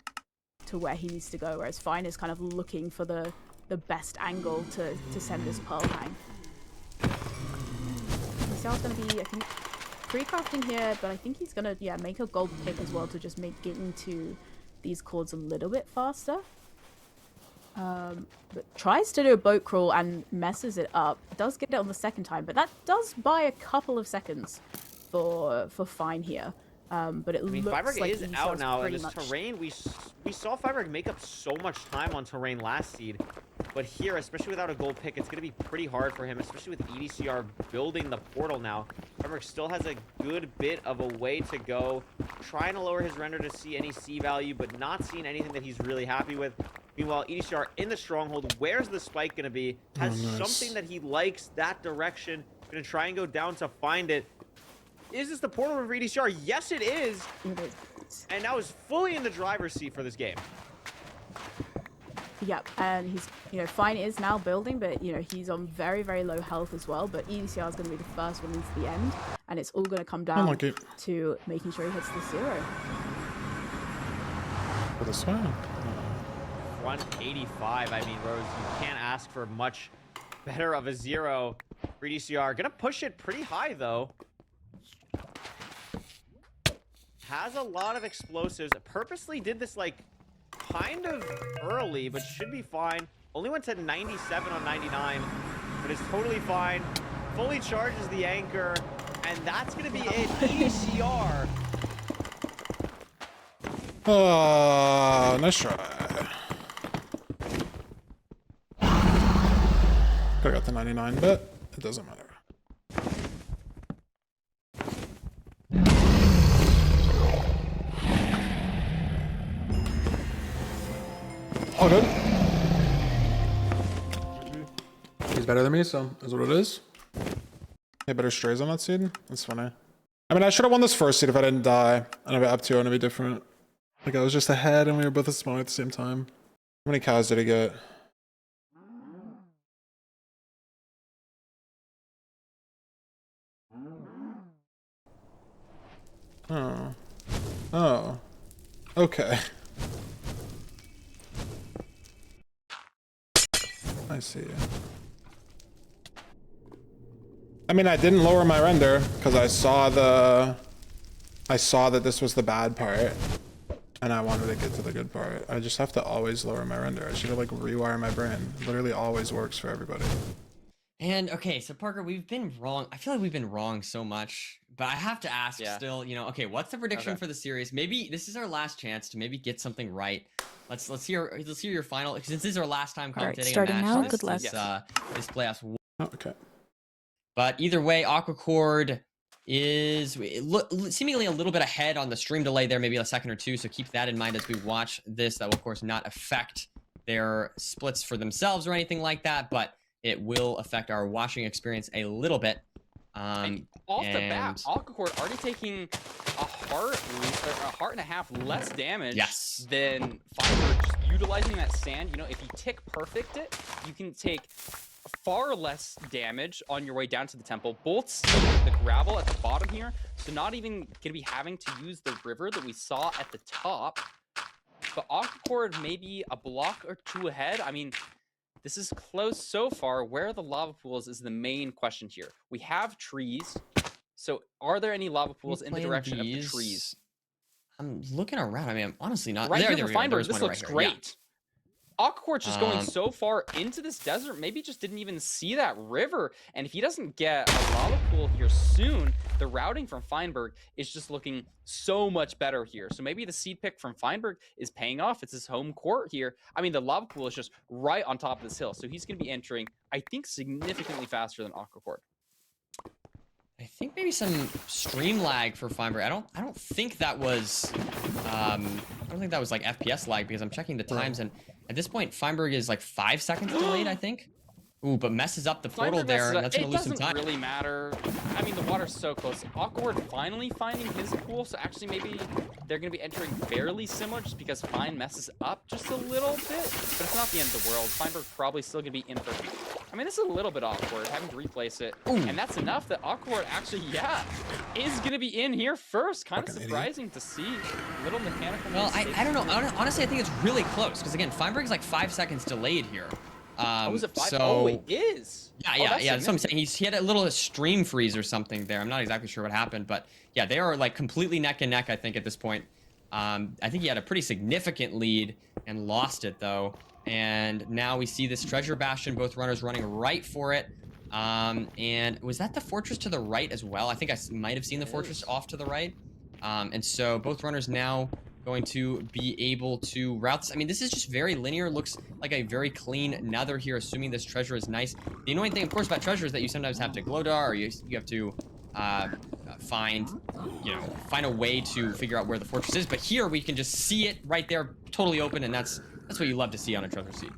to where he needs to go, whereas Fine is kind of looking for the best angle to send this Pearl Hang. EDCR's going to be, I think, pre-crafting here, but I think he's going to, make a gold pick as well to just make getting to these cords a little bit faster. But tries to do a boat crawl and messes it up. Does get it on the second time, but that does buy a couple of seconds for Fine here. But it looks Feinberg like is EDCR's out now, and pretty this much... terrain, we saw Feinberg make up so much time on terrain last seed, but here, especially without a gold pick, it's going to be pretty hard for him, especially with EDCR building the portal now. Feinberg still has a good bit of a way to go, trying to lower his render to see any C value, but not seeing anything that he's really happy with. Meanwhile, EDCR in the stronghold, where's the spike going to be? Has something that he likes that direction, going to try and go down to find it. Is this the portal room for EDCR? Yes, it is. And now is fully in the driver's seat for this game. Yep, and he's, Fine is now building, but, he's on very, very low health as well. But EDCR is going to be the first one into the end, and it's all going to come down to making sure he hits the 0. For this one. 185. I mean, Rose, you can't ask for much better of a 0 for EDCR. Gonna push it pretty high, though. Has a lot of explosives. Purposely did this, like, kind of early, but should be fine. Only went to 97 on 99, but it's totally fine. Fully charges the anchor, and that's gonna be it. EDCR. Nice try. Could've got the 99, but it doesn't matter. All good. He's better than me, so is what it is. He had better strays on that seed. That's funny. I mean, I should have won this first seed if I didn't die. And if I up 2 and it'd be different. Like, I was just ahead and we were both small at the same time. How many cows did he get? Oh. Oh. Okay. I see. I mean, I didn't lower my render because I saw that this was the bad part and I wanted to get to the good part. I just have to always lower my render. I should have like rewire my brain. It literally always works for everybody. And okay, so Parker, we've been wrong. I feel like we've been wrong so much, but I have to ask still, okay, what's the prediction for the series? Maybe this is our last chance to maybe get something right. Let's hear your final, since this is our last time commentating starting a match now. this, Good luck. this playoffs. Oh, okay. But either way, Aquacord is seemingly a little bit ahead on the stream delay there, maybe a second or two. So keep that in mind as we watch this. That will, of course, not affect their splits for themselves or anything like that, but it will affect our watching experience a little bit. And off the bat, Aquacord already taking a heart and a half less damage than Feinberg. Just utilizing that sand, if you tick perfect it, you can take far less damage on your way down to the temple. Both see the gravel at the bottom here, so not even going to be having to use the river that we saw at the top. But Aquacord maybe a block or two ahead. I mean, this is close so far. Where are the lava pools is the main question here. We have trees. So are there any lava pools in the direction of the trees? I'm looking around. I mean, I'm honestly not. Right here there for Feinberg, this right looks here. great. Aquacord's just going so far into this desert, maybe just didn't even see that river. And if he doesn't get a lava pool here soon, the routing from Feinberg is just looking so much better here. So maybe the seed pick from Feinberg is paying off. It's his home court here. I mean, the lava pool is just right on top of this hill. So he's going to be entering, I think, significantly faster than Aquacord. I think maybe some stream lag for Feinberg. I don't think that was like FPS lag, because I'm checking the times, and at this point Feinberg is like 5 seconds delayed, I think. Ooh, but messes up the portal Feinberg there, messes and up. that's gonna lose some It doesn't time. really matter. I mean, the water's so close. Awkward finally finding his pool, so actually maybe they're going to be entering fairly similar just because Fine messes up just a little bit, but it's not the end of the world. Feinberg probably still going to be in for... I mean, this is a little bit awkward, having to replace it, and that's enough that Awkward actually, is going to be in here first. Kind of surprising to see. Little mechanical... Well, I don't know. Honestly, I think it's really close, because again, Feinberg's like 5 seconds delayed here. Was it 5? So, oh, it is. Yeah. That's what I'm saying. He had a little stream freeze or something there. I'm not exactly sure what happened, but yeah, they are like completely neck and neck, I think, at this point. I think he had a pretty significant lead and lost it though. And now we see this treasure bastion, both runners running right for it. And was that the fortress to the right as well? I think I might have seen the fortress off to the right. And so both runners now going to be able to route this. I mean, this is just very linear. Looks like a very clean nether here, assuming this treasure is nice. The annoying thing, of course, about treasure is that you sometimes have to glow dar, or you have to find a way to figure out where the fortress is. But here we can just see it right there, totally open, and that's what you love to see on a treasure seed.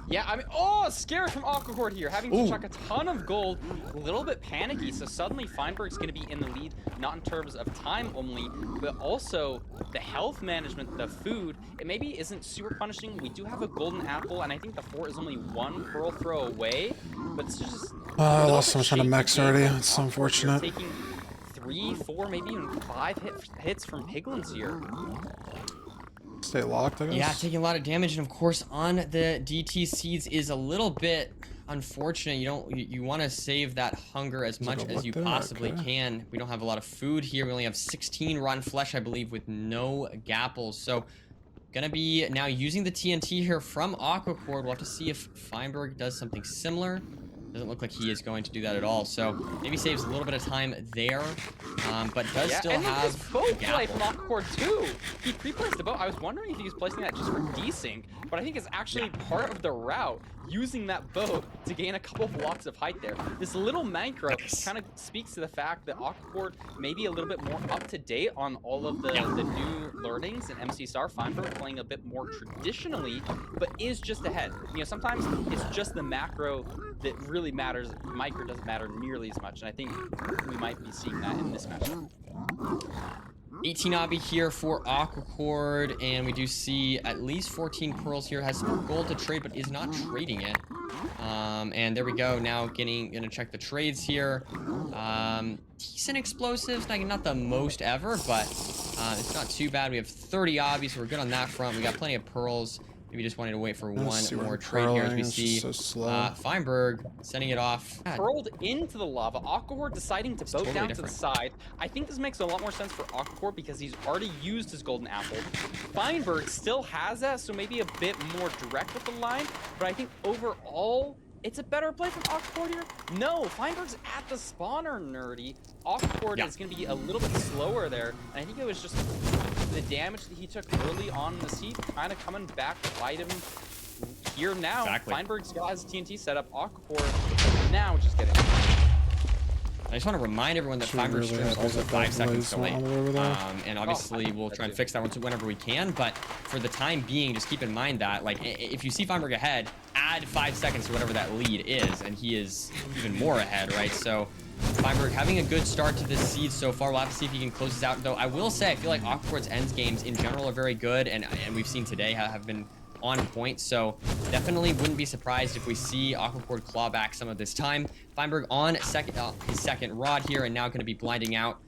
Yeah, I mean, scared from Aquacord here, having to chuck a ton of gold, a little bit panicky, so suddenly Feinberg's going to be in the lead, not in terms of time only, but also the health management, the food. It maybe isn't super punishing. We do have a golden apple, and I think the fort is only 1 pearl throw away, but it's just... I lost so much on the mechs already. It's unfortunate. Taking 3, 4, maybe even 5 hits from Piglins here. Stay locked, I guess. Yeah, taking a lot of damage, and of course on the DT seeds is a little bit unfortunate. You want to save that hunger as much as you possibly can. We don't have a lot of food here. We only have 16 rotten flesh, I believe, with no gapples. So gonna be now using the TNT here from Aquacord. We'll have to see if Feinberg does something similar. Doesn't look like he is going to do that at all. So maybe saves a little bit of time there, but does still have his boat play from Aquacord too. He pre-placed the boat. I was wondering if he was placing that just for desync, but I think it's actually part of the route, using that boat to gain a couple blocks of height there. This little macro kind of speaks to the fact that Aquacord may be a little bit more up to date on all of the new learnings, and MC Star Feinberg playing a bit more traditionally, but is just ahead. Sometimes it's just the macro that really matters. Micro doesn't matter nearly as much, and I think we might be seeing that in this match. 18 obby here for Aquacord, and we do see at least 14 pearls here. Has some gold to trade, but is not trading it. And there we go. Now gonna check the trades here. Decent explosives, not the most ever, but it's not too bad. We have 30 obbies, so we're good on that front. We got plenty of pearls. Maybe just wanted to wait for one more trade here as we see Feinberg sending it off. Hurled into the lava. Aquacord deciding to boat down to the side. I think this makes a lot more sense for Aquacord because he's already used his golden apple. Feinberg still has that, so maybe a bit more direct with the line, but I think overall, it's a better play from Aquacord here. No, Feinberg's at the spawner, nerdy. Aquacord is going to be a little bit slower there, and I think it was just the damage that he took early on the seat kind of coming back to bite him here now. Exactly. Feinberg's got his TNT set up. Aquacord now just getting... I just want to remind everyone that Feinberg stream is also 5 seconds delayed. And obviously we'll try and fix that whenever we can, but for the time being, just keep in mind that, like, if you see Feinberg ahead, add 5 seconds to whatever that lead is, and he is even more ahead, right? So Feinberg having a good start to this seed so far. We'll have to see if he can close this out, though. I will say, I feel like Aquacord's ends games in general are very good, and we've seen today have been on point, so definitely wouldn't be surprised if we see Aquacord claw back some of this time. Feinberg on his second rod here, and now going to be blinding out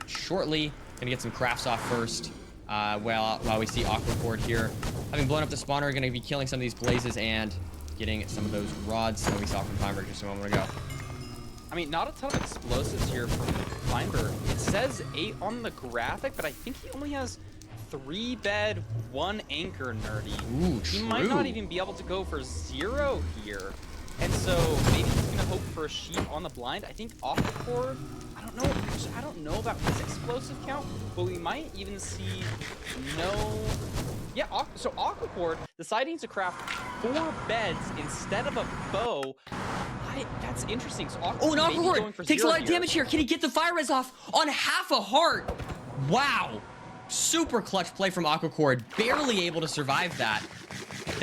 shortly. Going to get some crafts off first, while we see Aquacord here having blown up the spawner. Going to be killing some of these blazes and getting some of those rods that we saw from Feinberg just a moment ago. I mean, not a ton of explosives here from Feinberg. It says 8 on the graphic, but I think he only has 3 bed, 1 anchor, nerdy. Ooh, he might not even be able to go for 0 here. And so maybe he's gonna hope for a sheep on the blind. I think Aquacord, I don't know about his explosive count, but we might even see so Aquacord deciding to craft 4 beds instead of a bow. That's interesting. So and Aquacord takes a lot of damage here. Can he get the fire res off on half a heart? Wow. Super clutch play from Aquacord. Barely able to survive that.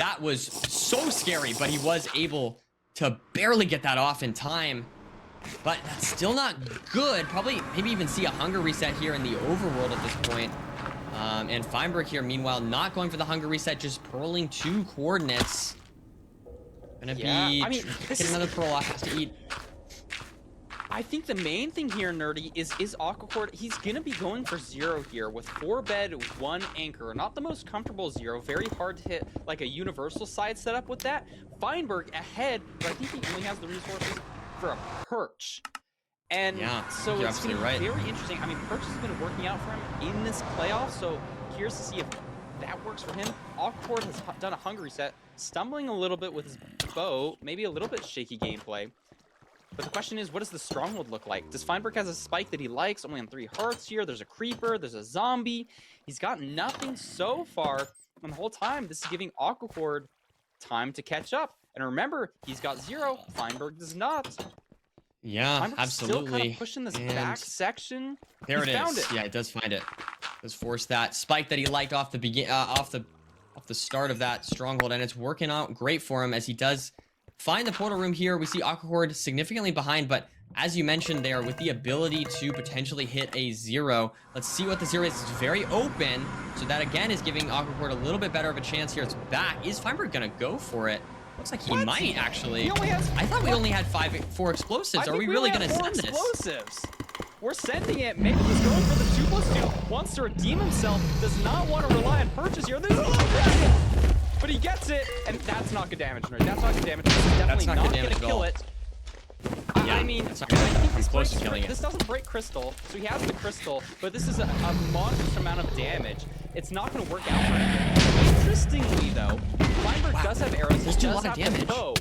That was so scary, but he was able to barely get that off in time. But that's still not good. Probably, maybe even see a hunger reset here in the overworld at this point. And Feinberg here, meanwhile, not going for the hunger reset, just pearling 2 coordinates. Gonna be, I mean, get another pearl off, has to eat. I think the main thing here, Nerdy, is Aquacord. He's gonna be going for 0 here with 4 bed, 1 anchor. Not the most comfortable 0. Very hard to hit like a universal side setup with that. Feinberg ahead, but I think he only has the resources for a perch. And yeah, so you're it's gonna be absolutely right. very interesting. I mean, perch has been working out for him in this playoff, so curious to see if that works for him. Aquacord has done a hunger reset, stumbling a little bit with his bow, maybe a little bit shaky gameplay. But the question is, what does the stronghold look like? Does Feinberg has a spike that he likes? Only on 3 hearts here. There's a creeper. There's a zombie. He's got nothing so far. And the whole time, this is giving Aquacord time to catch up. And remember, he's got 0. Feinberg does not. Yeah, Feinberg's absolutely. Still kind of pushing this back section. There He's it is. found it. Yeah, it does find it. Does force that spike that he liked off the off the start of that stronghold, and it's working out great for him as he does find the portal room here. We see Aquacord significantly behind, but as you mentioned there, with the ability to potentially hit a 0, let's see what the 0 is. It's very open, so that again is giving Aquacord a little bit better of a chance here. It's back. Is Feinberg gonna go for it? Looks like he might actually. He only has, I thought we only had 4 explosives. Are we really gonna send this? Explosives. We're sending it. Maybe he's going for the 2+2. Wants to redeem himself. Does not want to rely on purchase here. There's but he gets it, and that's not good damage, Nerd. That's not good damage. This is definitely not going to kill it. Yeah, I mean, that's not I gonna think come this close to breaks, killing it. this doesn't break crystal, so he has the crystal, but this is a monstrous amount of damage. It's not going to work out for him. Interestingly, though, Feinberg does have arrows. Does He do a does lot of have the damage. bow.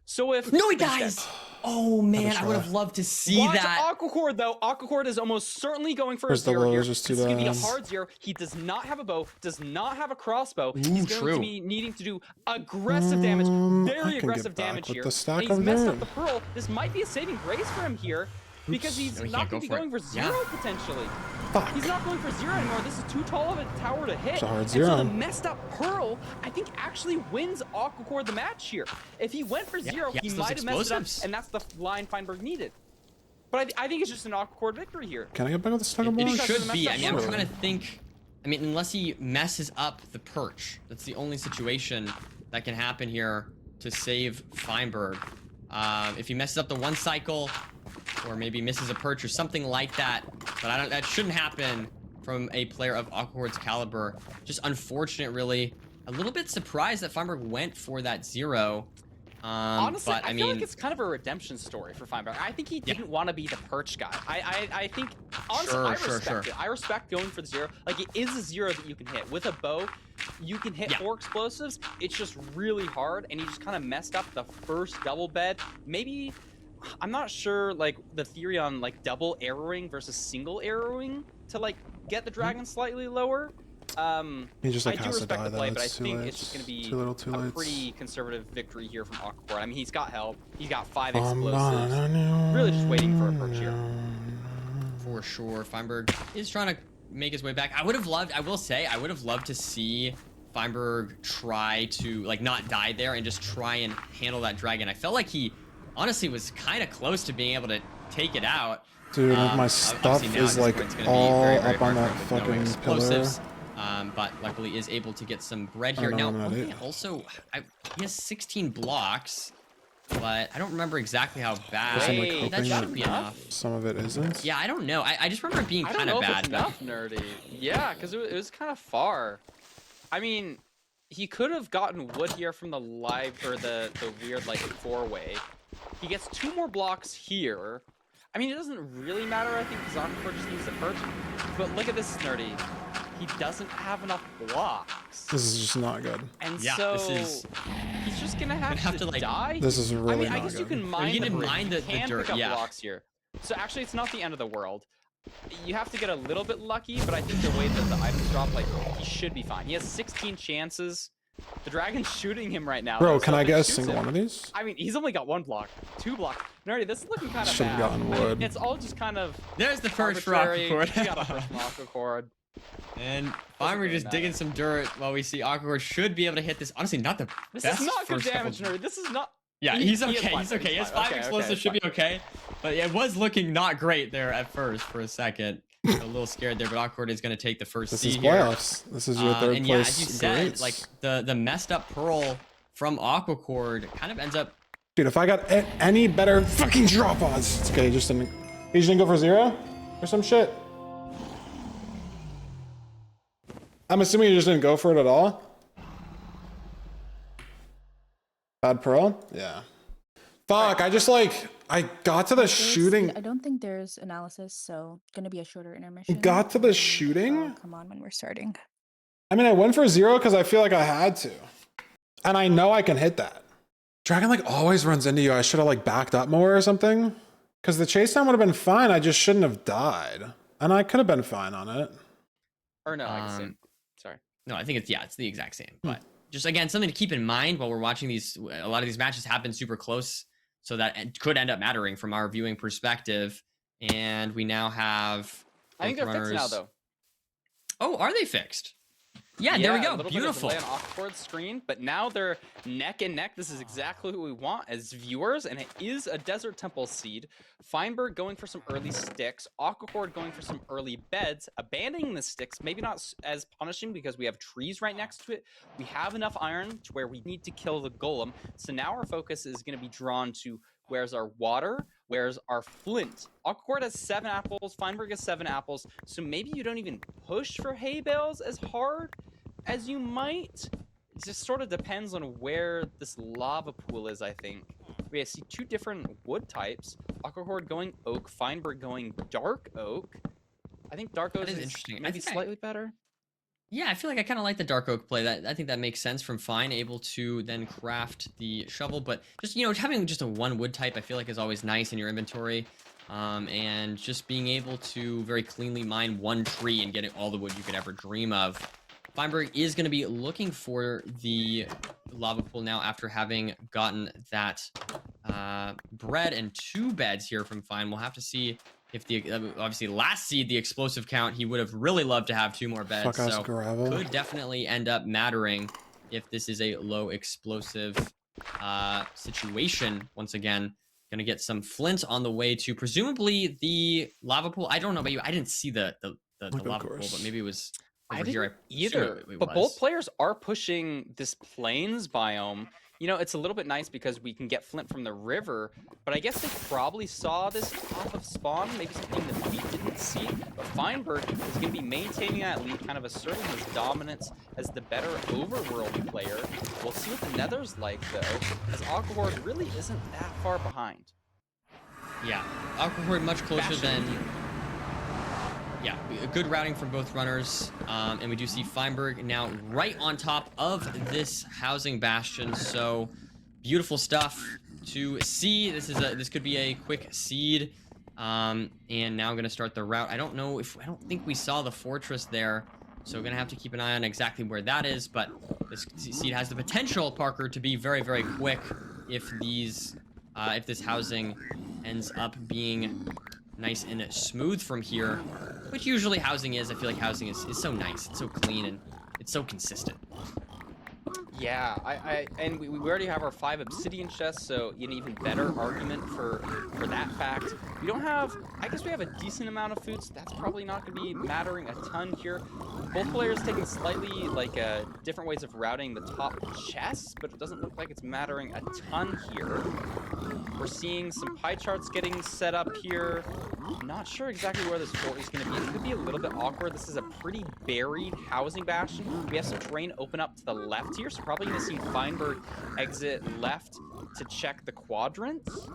So if No, he dies. Oh man, I would have loved to see Watch that. Aquacord though. Aquacord is almost certainly going for Where's a the 0 here. lowers? It's Just going to be a bad. hard 0. He does not have a bow, does not have a crossbow. He's going true. to be needing to do aggressive damage, I very can aggressive get back damage with here. the stack And he's of messed dirt. up the pearl. This might be a saving grace for him here. Because he's No, he not can't going to be go for going it. for 0 Yeah. potentially. Fuck. He's not going for 0 anymore. This is too tall of a tower to hit. It's a hard And 0. so the messed up pearl, I think, actually wins Aquacord the match here. If he went for 0, he he has those might have messed it up, explosives. and that's the line Feinberg needed. But I think it's just an Aquacord victory here. Can I get back with the stack of It blocks? Because of should the be. messed I mean, up I'm pearl. trying to think. I mean, unless he messes up the perch, that's the only situation that can happen here to save Feinberg. If he messes up the 1 cycle, or maybe misses a perch or something like that, but I don't. That shouldn't happen from a player of Aquacord's caliber. Just unfortunate, really. A little bit surprised that Feinberg went for that 0. Honestly, but I I feel mean, like it's kind of a redemption story for Feinberg. I think he didn't want to be the perch guy. I think, honestly, I respect it. I respect going for the 0. Like, it is a 0 that you can hit. With a bow, you can hit 4 explosives. It's just really hard, and he just kind of messed up the first double bed. Maybe, I'm not sure, like, the theory on, like, double arrowing versus single arrowing to, like, get the dragon slightly lower. He just like I do has to respect die the play, though. but I It's too think late. it's just going to be Too little, too a late. pretty conservative victory here from Aquacord. I mean, he's got help. He's got 5 I'm explosives. gonna Really just waiting for a perch here. For sure, Feinberg is trying to make his way back. I will say, I would have loved to see Feinberg try to, like, not die there and just try and handle that dragon. I felt like he, honestly, was kind of close to being able to take it out. Dude, my Obviously stuff now at is this like point it's gonna be all very, very up on hard that for him with no fucking pillar. explosives. But luckily is able to get some bread here. know Now, I'm not one thing it. also, he has 16 blocks, but I don't remember exactly how bad. Guess I'm, like, Hey, hoping that that should be enough. some of it isn't. Yeah, I don't know. I just remember it being I don't kind know of if bad. it's But enough, Nerdy. Yeah, because it was kind of far. I mean, he could have gotten wood here from the the weird, like, 4-way. He gets 2 more blocks here. I mean, it doesn't really matter, I think, because Aquacord just needs the perch. But look at this, Nerdy. He doesn't have enough blocks. This is just not good. And Yeah, so this is- he's just gonna have to like, die. This is really I mean, I not guess you good. can mine you the can bridge. mine You the can dirt, pick up yeah. blocks here. So actually, it's not the end of the world. You have to get a little bit lucky, but I think the way that the items drop, like, he should be fine. He has 16 chances. The dragon's shooting him right now. Bro, though, can so I if it get a shoots single him- one of these? I mean, he's only got 1 block, 2 blocks. Nerdy, this is looking kind of Should've bad. gotten I mean, wood. it's all just kind of there's the perch for arbitrary. Aquacord. You got a perch from Aquacord. And Farmer just digging some dirt while we see Aquacore should be able to hit this. Honestly, not the This best is not good first damage, couple- nerd. This is not. Yeah, he's okay. He's okay. He has 5 Okay, explosives, should be okay. But it was looking not great there at first for a second. A little scared there, but Aquacore is going to take the first This seed is here. playoffs. This is your third And yeah, place. as you said, greats. like the messed up pearl from Aquacore kind of ends up. Dude, if I got any better fucking drop odds. It's okay, he just didn't go for 0 or some shit. I'm assuming you just didn't go for it at all. Bad pearl? Yeah. Fuck, I got to the shooting. I don't think there's analysis, so gonna be a shorter intermission. Got to the shooting? Come on when we're starting. I mean, I went for 0 because I feel like I had to. And I know I can hit that. Dragon like always runs into you. I should have like backed up more or something. Because the chase time would have been fine. I just shouldn't have died. And I could have been fine on it. Or no, like the same. Sorry. No, I think it's the exact same. But just again, something to keep in mind while we're watching these. A lot of these matches have been super close, so that it could end up mattering from our viewing perspective. And we now have. I think they're fixed now, though. Oh, are they fixed? Yeah, there we go. A little Beautiful. bit of delay on Aquacore's screen, but now they're neck and neck. This is exactly what we want as viewers, and it is a Desert Temple seed. Feinberg going for some early sticks. Aquacore going for some early beds. Abandoning the sticks, maybe not as punishing because we have trees right next to it. We have enough iron to where we need to kill the golem. So now our focus is going to be drawn to where's our water, where's our flint. Aquacore has 7 apples, Feinberg has 7 apples, so maybe you don't even push for hay bales as hard as you might. It just sort of depends on where this lava pool is, I think. We see 2 different wood types. Aquacore going oak, Feinberg going dark oak. I think dark oak is interesting. maybe slightly better. Yeah, I feel like I kind of like the Dark Oak play. I think that makes sense from Fine, able to then craft the shovel. But just, having just a 1 wood type, I feel like is always nice in your inventory. And just being able to very cleanly mine 1 tree and getting all the wood you could ever dream of. Feinberg is going to be looking for the lava pool now after having gotten that bread and 2 beds here from Fine. We'll have to see if the obviously last seed, the explosive count, he would have really loved to have 2 more beds. So could definitely end up mattering if this is a low explosive situation. Once again, gonna get some flint on the way to presumably the lava pool. I don't know about you. I didn't see the lava pool, but maybe it was over here. Either. But both players are pushing this plains biome. It's a little bit nice because we can get flint from the river, but I guess they probably saw this off of spawn, maybe something that we didn't see. But Feinberg is going to be maintaining that lead, kind of asserting his dominance as the better overworld player. We'll see what the Nether's like, though, as Aquacore really isn't that far behind. Yeah, Aquacore much closer than... Yeah, good routing from both runners, and we do see Feinberg now right on top of this housing bastion. So beautiful stuff to see. This could be a quick seed, and now I'm gonna start the route. I don't think we saw the fortress there, so we're gonna have to keep an eye on exactly where that is. But this seed has the potential, Parker, to be very, very quick if this housing ends up being nice and smooth from here, which usually housing is. I feel like housing is so nice, it's so clean, and it's so consistent. Yeah, and we already have our 5 obsidian chests, so an even better argument for that fact. We don't have, I guess we have a decent amount of food, so that's probably not going to be mattering a ton here. Both players taking slightly different ways of routing the top chests, but it doesn't look like it's mattering a ton here. We're seeing some pie charts getting set up here. Not sure exactly where this fort is going to be. It could be a little bit awkward. This is a pretty buried housing bastion. We have some terrain open up to the left here, so probably going to see Feinberg exit left to check the quadrants.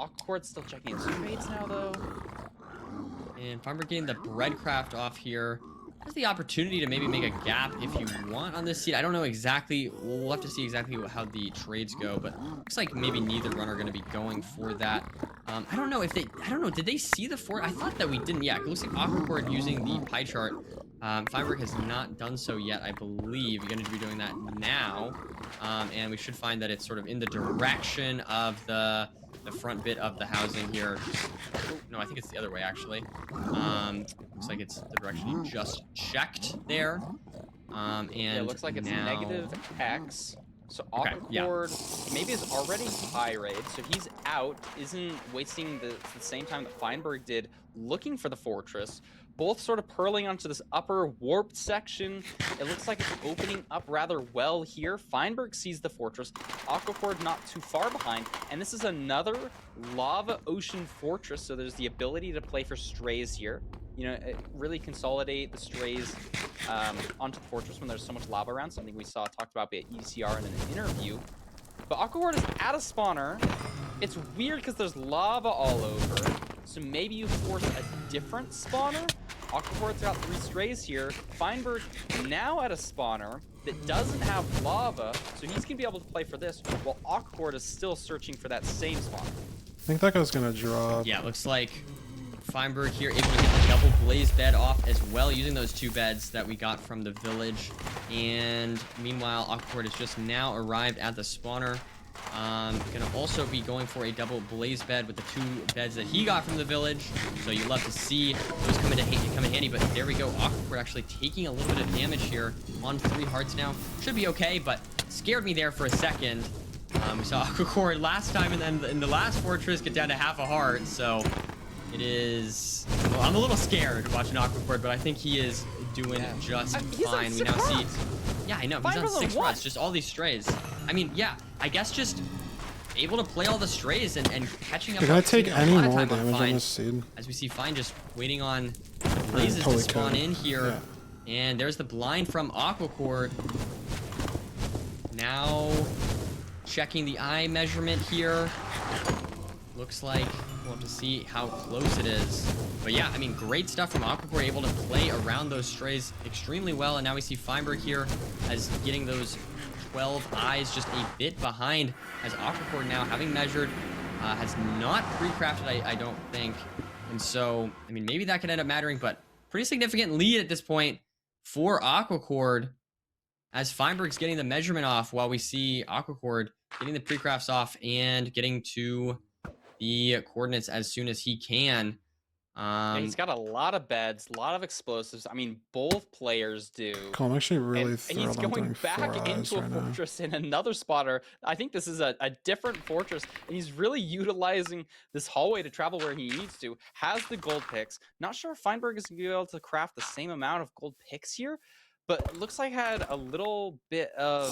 Aquacore's still checking his trades now, though. And Feinberg getting the breadcraft off here. Has the opportunity to maybe make a gap if you want on this seed. I don't know exactly. We'll have to see exactly how the trades go, but looks like maybe neither runner are going to be going for that. I don't know if they. I don't know. Did they see the fort? I thought that we didn't. Yeah, it looks like Aquacore using the pie chart. Feinberg has not done so yet, I believe. You're going to be doing that now, and we should find that it's sort of in the direction of the the front bit of the housing here. Oh, no, I think it's the other way, actually. Looks like it's the direction you just checked there. And yeah, it looks like it's now... negative X. So Okay, Aquacord maybe is already high raid, so he's out, isn't wasting the same time that Feinberg did looking for the fortress. Both sort of purling onto this upper warped section. It looks like it's opening up rather well here. Feinberg sees the fortress, Aquacord not too far behind, and this is another lava ocean fortress, so there's the ability to play for strays here. You know, really consolidate the strays onto the fortress when there's so much lava around, something we saw talked about by EDCR in an interview. But Aquacord is at a spawner. It's weird because there's lava all over, so maybe you force a different spawner. Aquacore's got 3 strays here. Feinberg now at a spawner that doesn't have lava, so he's gonna be able to play for this, while Aquacord is still searching for that same spawner. I think that guy's gonna drop. Yeah, it looks like Feinberg here able to get the double blaze bed off as well, using those 2 beds that we got from the village. And meanwhile, Aquacord has just now arrived at the spawner. Gonna also be going for a double blaze bed with the 2 beds that he got from the village. So you love to see those come in handy. But there we go. Aquacord actually taking a little bit of damage here on 3 hearts now. Should be okay, but scared me there for a second. We saw Aquacord last time in the last fortress get down to half a heart. So it is... Well, I'm a little scared watching Aquacord, but I think he is doing just fine. We now see... Yeah, I know. He's on 6 runs. Just all these strays. I mean, yeah, I guess just able to play all the strays and catching up. They're gonna take any more damage on this seed. As we see Fine just waiting on blazes to spawn in here. Yeah. And there's the blind from Aquacord. Now checking the eye measurement here. Looks like we'll have to see how close it is. But yeah, I mean, great stuff from Aquacord, able to play around those strays extremely well. And now we see Feinberg here as getting those 12 eyes just a bit behind, as Aquacord now, having measured, has not pre-crafted, I don't think. And so, I mean, maybe that could end up mattering, but pretty significant lead at this point for Aquacord, as Feinberg's getting the measurement off while we see Aquacord getting the pre-crafts off and getting to the coordinates as soon as he can. He's got a lot of beds, a lot of explosives. I mean, both players do. Cool, I'm actually really and he's going back into a fortress in another spotter. I think this is a different fortress, and he's really utilizing this hallway to travel where he needs to. Has the gold picks. Not sure if Feinberg is going to be able to craft the same amount of gold picks here, but it looks like had a little bit of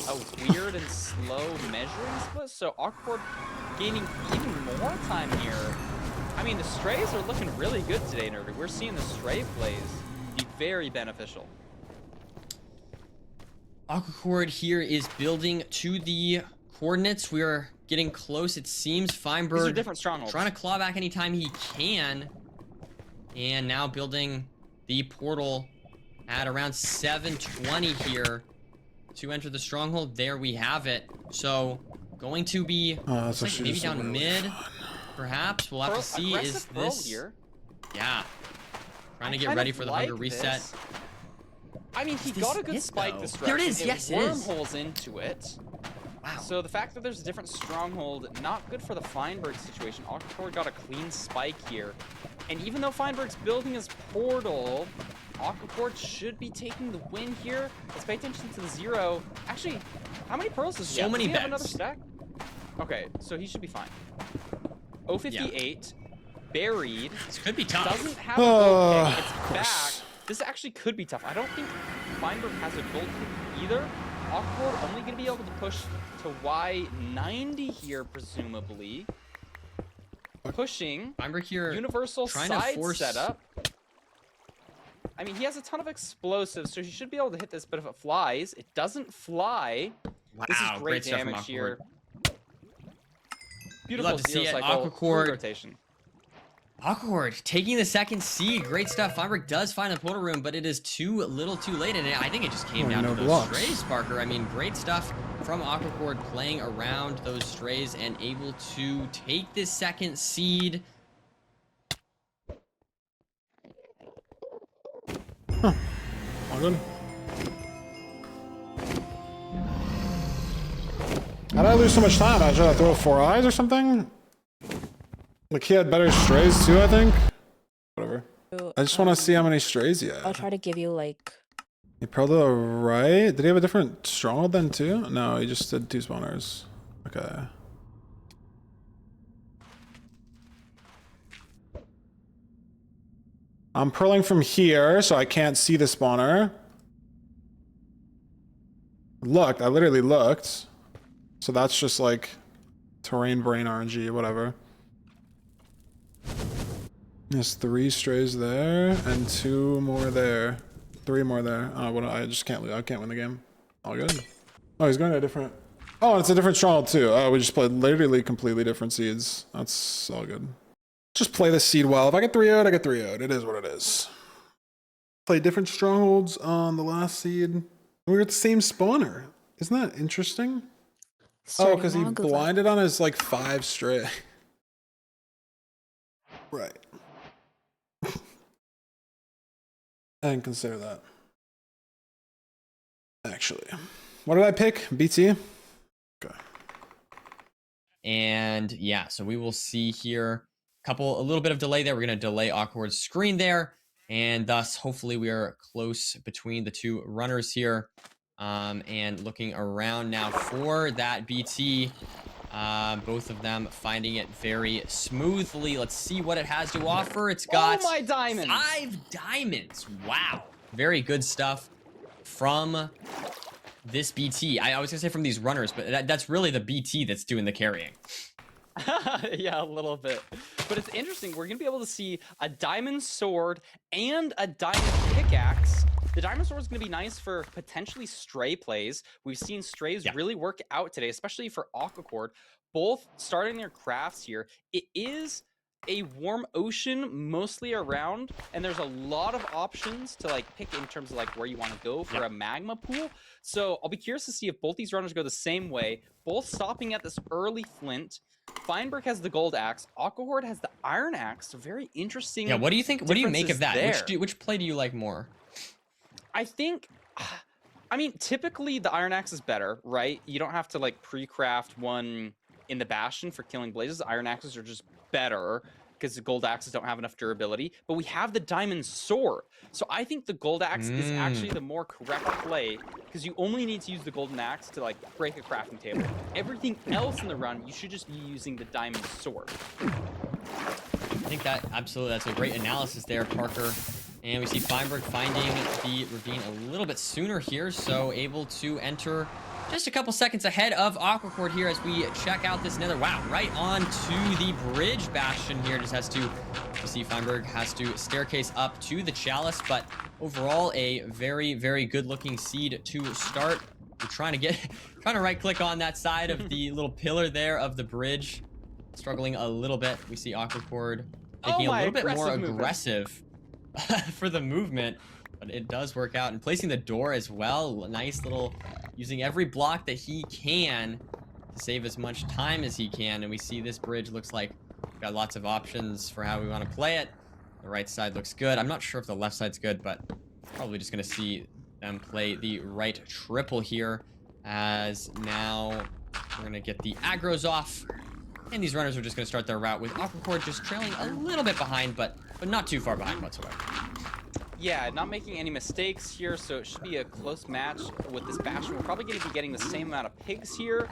a weird and slow measuring split. So Aquacord gaining even more time here. I mean, the strays are looking really good today, Nerdy. We're seeing the stray plays be very beneficial. Aquacord here is building to the coordinates. We're getting close, it seems. Feinberg These are different strongholds. Trying to claw back anytime he can. And now building the portal at around 720 here to enter the stronghold. There we have it. So going to be like maybe down mid. Perhaps we'll have to see. Is this here? Yeah, trying to get ready for the hunger reset. This. I mean, he got a good spike this direction. There it is. Yes, it is. Wormholes into it. Wow. So the fact that there's a different stronghold, not good for the Feinberg situation. Aquacord got a clean spike here, and even though Feinberg's building his portal, Aquacord should be taking the win here. Let's pay attention to the 0. Actually, how many pearls does he have? Many does he beds. have another stack? Okay, so he should be fine. 058, buried. This could be tough. Doesn't have a gold pick. It's back. This actually could be tough. I don't think Feinberg has a gold pick either. Aquacord only going to be able to push to Y90 here, presumably. Pushing. Feinberg here Universal trying side to force setup. I mean, he has a ton of explosives, so he should be able to hit this, but if it flies, it doesn't fly. Wow, this is great stuff from damage Aquacord. here. Beautiful love to see it. cycle, Aquacord. rotation. Aquacord taking the 2nd seed. Great stuff. Feinberg does find the portal room, but it is too little too late. And I think it just came down to those strays, Parker. I mean, great stuff from Aquacord playing around those strays and able to take this 2nd seed. Huh. All good. How did I lose so much time? I should have throw 4 eyes or something? Like he had better strays too, I think. Whatever. I just want to see how many strays he had. I'll try to give you like. He probably to the right. Did he have a different stronghold then too? No, he just did 2 spawners. Okay. I'm purling from here, so I can't see the spawner. Looked, I literally looked. So that's just like terrain brain RNG, whatever. There's 3 strays there and 2 more there. 3 more there. Oh, what? I just can't. I can't win the game. All good. Oh, he's going to a different. Oh, and it's a different stronghold too. Oh, we just played literally completely different seeds. That's all good. Just play the seed well. If I get 3-0'd, I get 3-0'd. It is what it is. Play different strongholds on the last seed. We're at the same spawner. Isn't that interesting? Oh, because he blinded on his like 5 stray. Right. I didn't consider that. Actually. What did I pick? BT? Okay. And yeah, so we will see here a little bit of delay there. We're going to delay Awkward's screen there. And thus, hopefully we are close between the 2 runners here. And looking around now for that BT. Both of them finding it very smoothly. Let's see what it has to offer. It's got my diamonds. 5 diamonds. Wow. Very good stuff from this BT. I was gonna say from these runners, but that's really the BT that's doing the carrying. Yeah, a little bit. But it's interesting. We're going to be able to see a diamond sword and a diamond pickaxe. The diamond sword is going to be nice for potentially stray plays. We've seen strays really work out today, especially for Aquacord. Both starting their crafts here. It is a warm ocean mostly around, and there's a lot of options to like pick in terms of like where you want to go for a magma pool. So I'll be curious to see if both these runners go the same way, both stopping at this early flint. Feinberg has the gold axe. Aquahorde has the iron axe. So very interesting. Yeah, what do you think? What do you make of that? There. Which play do you like more? I think, I mean, typically the iron axe is better, right? You don't have to like pre-craft one in the Bastion for killing blazes. Iron axes are just better because the gold axes don't have enough durability. But we have the diamond sword. So I think the gold axe is actually the more correct play because you only need to use the golden axe to like break a crafting table. Everything else in the run, you should just be using the diamond sword. I think that absolutely, that's a great analysis there, Parker. And we see Feinberg finding the ravine a little bit sooner here, so able to enter just a couple seconds ahead of Aquacord here as we check out this nether. Wow, right on to the bridge Bastion here. Just has to, you see Feinberg has to staircase up to the chalice, but overall a very, very good looking seed to start. We're trying to right click on that side of the little pillar there of the bridge. Struggling a little bit. We see Aquacord making a little bit more aggressive for the movement, but it does work out. And placing the door as well, nice little, using every block that he can to save as much time as he can. And we see this bridge looks like we've got lots of options for how we want to play it. The right side looks good. I'm not sure if the left side's good, but probably just going to see them play the right triple here, as now we're going to get the aggros off. And these runners are just going to start their route with Aquacord just trailing a little bit behind, but not too far behind whatsoever. Yeah, not making any mistakes here, so it should be a close match with this Bastion. We're probably going to be getting the same amount of pigs here.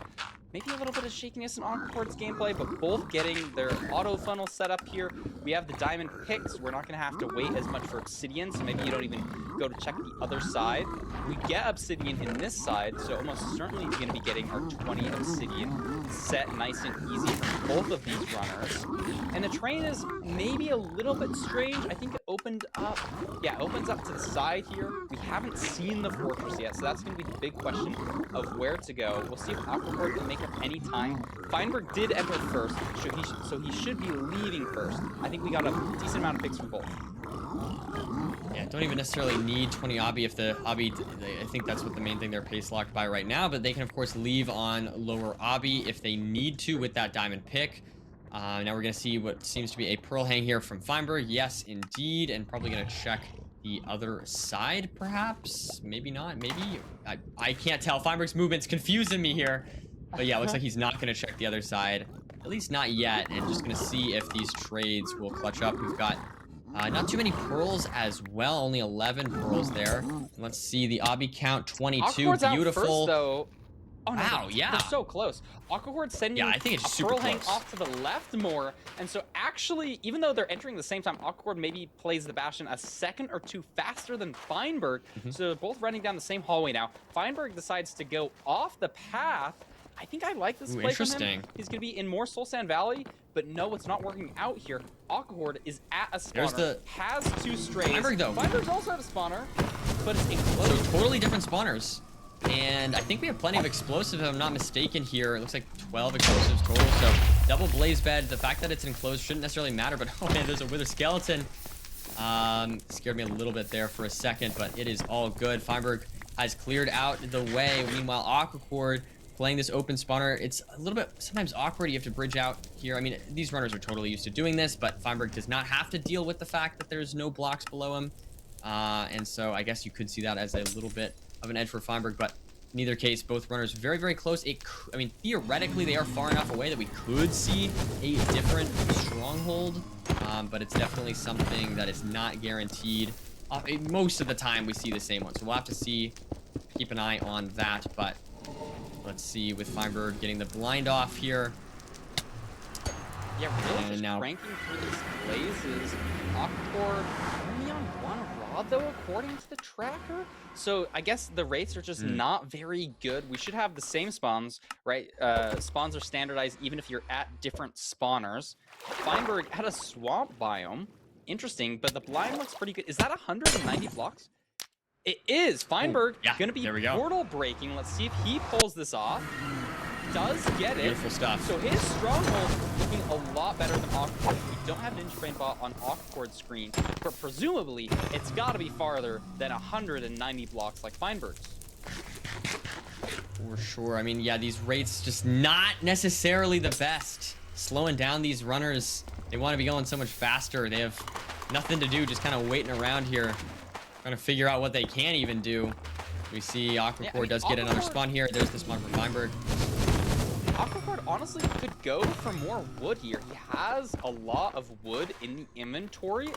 Maybe a little bit of shakiness in Aquacord's gameplay, but both getting their auto funnel set up here. We have the diamond picks. We're not going to have to wait as much for obsidian, so maybe you don't even go to check the other side. We get obsidian in this side, so almost certainly we're going to be getting our 20 obsidian set nice and easy for both of these runners. And the terrain is maybe a little bit strange. I think it opened up. Yeah, it opens up to the side here. We haven't seen the fortress yet, so that's going to be the big question of where to go. We'll see if Aquacord can make up any time. Feinberg did enter first, so he should be leaving first. I think we got a decent amount of picks from both. Yeah, don't even necessarily need 20 obby if the obby, I think that's what the main thing they're pace locked by right now, but they can of course leave on lower obby if they need to with that diamond pick. Now we're going to see what seems to be a pearl hang here from Feinberg. Yes, indeed, and probably going to check the other side, perhaps. Maybe not. Maybe. I can't tell. Feinberg's movement's confusing me here. But yeah, looks like he's not going to check the other side. At least not yet. And just going to see if these trades will clutch up. We've got not too many pearls as well. Only 11 pearls there. Let's see the obby count. 22. Awkward's out Beautiful. first, though. Oh, no, Wow, yeah. They're so close. Aquacord sending I think it's a super pearl hang close. off to the left more. And so actually, even though they're entering the same time, Aquacord maybe plays the Bastion a second or two faster than Feinberg. So they're both running down the same hallway now. Feinberg decides to go off the path. I think I like this play from him. Interesting. He's going to be in more Soul Sand Valley, but no, it's not working out here. Aquacord is at a spawner, has 2 strays. Feinberg, though. Feinberg's also at a spawner, but it's enclosed. So totally different spawners. And I think we have plenty of explosives, if I'm not mistaken here. It looks like 12 explosives total. So double blaze bed. The fact that it's enclosed shouldn't necessarily matter. But oh man, there's a wither skeleton. Scared me a little bit there for a second, but it is all good. Feinberg has cleared out the way. Meanwhile, Aquacord playing this open spawner. It's a little bit sometimes awkward. You have to bridge out here. I mean, these runners are totally used to doing this, but Feinberg does not have to deal with the fact that there's no blocks below him. And so I guess you could see that as a little bit of an edge for Feinberg, but in either case, both runners very, very close. I mean, theoretically, they are far enough away that we could see a different stronghold, but it's definitely something that is not guaranteed. Most of the time, we see the same one, so we'll have to see, keep an eye on that, but let's see with Feinberg getting the blind off here. Yeah, really And just now- ranking through these blazes. Aquacord only on 1 rod, though, according to the tracker. So I guess the rates are just not very good. We should have the same spawns, right? Spawns are standardized even if you're at different spawners. Feinberg had a swamp biome. Interesting, but the blind looks pretty good. Is that 190 blocks? It is. Feinberg going to be there we go. portal breaking. Let's see if he pulls this off. Does get it. Beautiful stuff. So his stronghold looking a lot better than Aquacord. We don't have Ninja Brain Bot on Aquacord's screen, but presumably it's got to be farther than 190 blocks like Feinberg's. For sure. I mean, yeah, these rates just not necessarily the best. Slowing down these runners. They want to be going so much faster. They have nothing to do, just kind of waiting around here, trying to figure out what they can even do. We see Aquacord does get another spawn here. There's the spawn for Feinberg. Aquacord honestly could go for more wood here. He has a lot of wood in the inventory.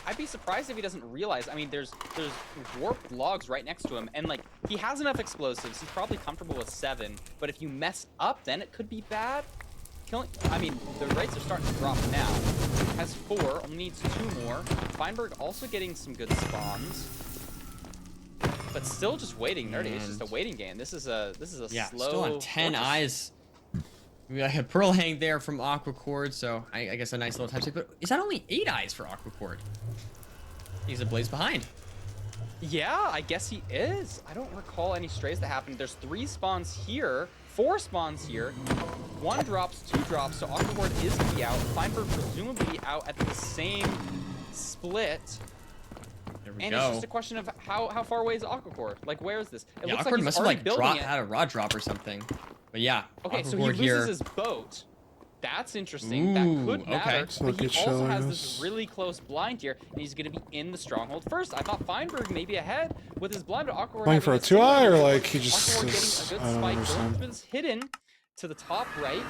I'd be surprised if he doesn't realize. I mean, there's warped logs right next to him, and like he has enough explosives. He's probably comfortable with 7. But if you mess up, then it could be bad. I mean, the rates are starting to drop now. Has 4, only needs 2 more. Feinberg also getting some good spawns, but still just waiting. Nerdy, it's just a waiting game. This is a Yeah, slow. still on 10 fortress. eyes. We got a pearl hang there from Aquacord, so I guess a nice little time save. But is that only 8 eyes for Aquacord? He's a blaze behind. Yeah, I guess he is. I don't recall any strays that happened. There's 3 spawns here, 4 spawns here. 1 drops, 2 drops, so Aquacord is going to be out. Feinberg presumably out at the same split. There we And go. it's just a question of how far away is Aquacord? Like, where is this? It Yeah, looks Aquacord like he's must have already like building it. had a rod drop or something. But yeah, Okay, so he Aquacord loses here. his boat. That's interesting. That Ooh, could okay. matter. So But he good also has showing this us. really close blind here, and he's going to be in the stronghold first. I thought Feinberg may be ahead with his blind, but Aquacord Playing for having a 2-eye, similar or result. like he just Aquacord is- getting a I good don't spike, going understand. for this hidden to the top right,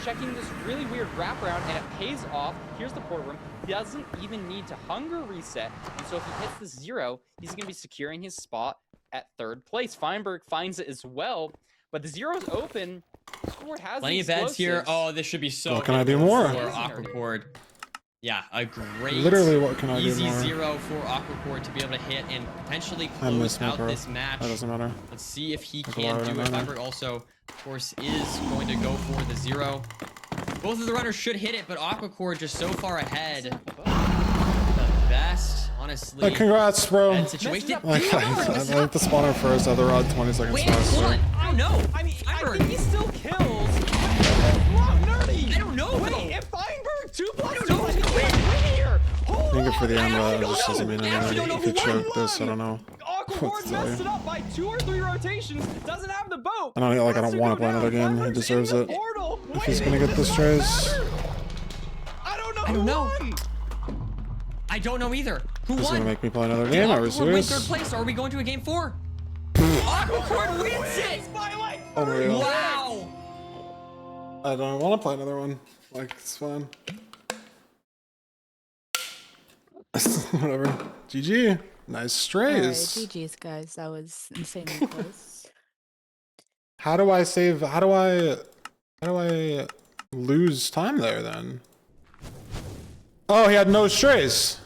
checking this really weird wraparound, and it pays off. Here's the port room. He doesn't even need to hunger reset, and so if he hits the 0, he's going to be securing his spot at 3rd place. Feinberg finds it as well, but the 0 is open. Aquacord has Plenty the of beds here. explosives. Oh, this should be so. What can I good do more? for Aquacord? Yeah, a great, Literally, what can I do easy more? 0 for Aquacord to be able to hit and potentially I close miss my out pearl. this match. That doesn't matter. Let's see if he Like a can lot of do it. mana. Feinberg also, of course, is going to go for the 0. Both of the runners should hit it, but Aquacord just so far ahead. The best, honestly. Congrats, bro. bad situation. I like the spawner first, other rod 20 seconds Wait, hold faster. on. I don't know. I mean, I Feinberg. think he still kills. Wow, Nerdy! I don't know, Wait, though. if Feinberg 2 I plus don't 2 know. is win here! Hold Thank you for the on, end, I but actually it just don't doesn't mean know. I actually don't anything. know If you who choke won. this, I don't know. Aquacord What to tell messed you. it up by 2 or 3 rotations. Doesn't have the boat. I don't like. I Has don't to want go to play down. another game. He Feinberg's deserves in it. the portal, If he's waiting. gonna get this Does trace, matter. I don't know. I don't who know. won. I don't know either. Who he's won? gonna make me play another Did game. Are we Aquacord win 3rd serious? place, or are we going to a game 4? Aquacord wins it! By like Unreal. Wow. I don't want to play another one. Like, it's fine. Whatever. GG. Nice strays. Alright, GG's guys. That was insanely close. How do I save? How do I lose time there then? Oh, he had no strays.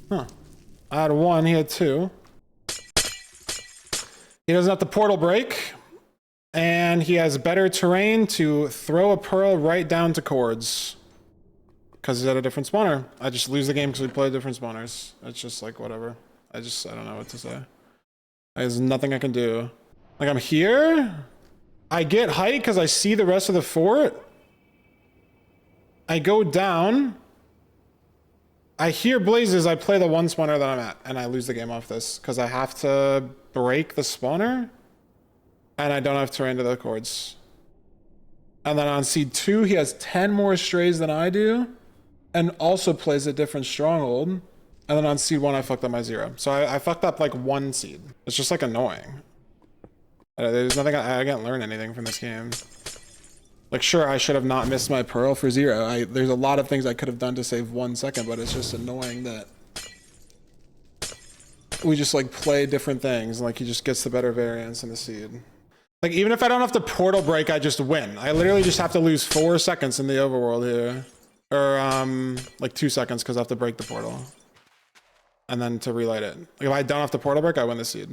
Huh. I had 1, he had 2. He doesn't have the portal break. And he has better terrain to throw a pearl right down to cords. Because he's at a different spawner. I just lose the game because we play different spawners. It's just like, whatever. I don't know what to say. There's nothing I can do. Like, I'm here. I get height because I see the rest of the fort. I go down. I hear blazes. I play the one spawner that I'm at. And I lose the game off this. Because I have to break the spawner. And I don't have terrain to the cords. And then on seed 2, he has 10 more strays than I do. And also plays a different stronghold. And then on seed 1, I fucked up my 0. So I fucked up like 1 seed. It's just like annoying. There's nothing, I can't learn anything from this game. Like, sure, I should have not missed my pearl for 0. There's a lot of things I could have done to save 1 second, but it's just annoying that we just like play different things. And like he just gets the better variance in the seed. Like, even if I don't have to portal break, I just win. I literally just have to lose 4 seconds in the overworld here. Or, like 2 seconds because I have to break the portal. And then to relight it. Like, if I don't have to portal break, I win the seed.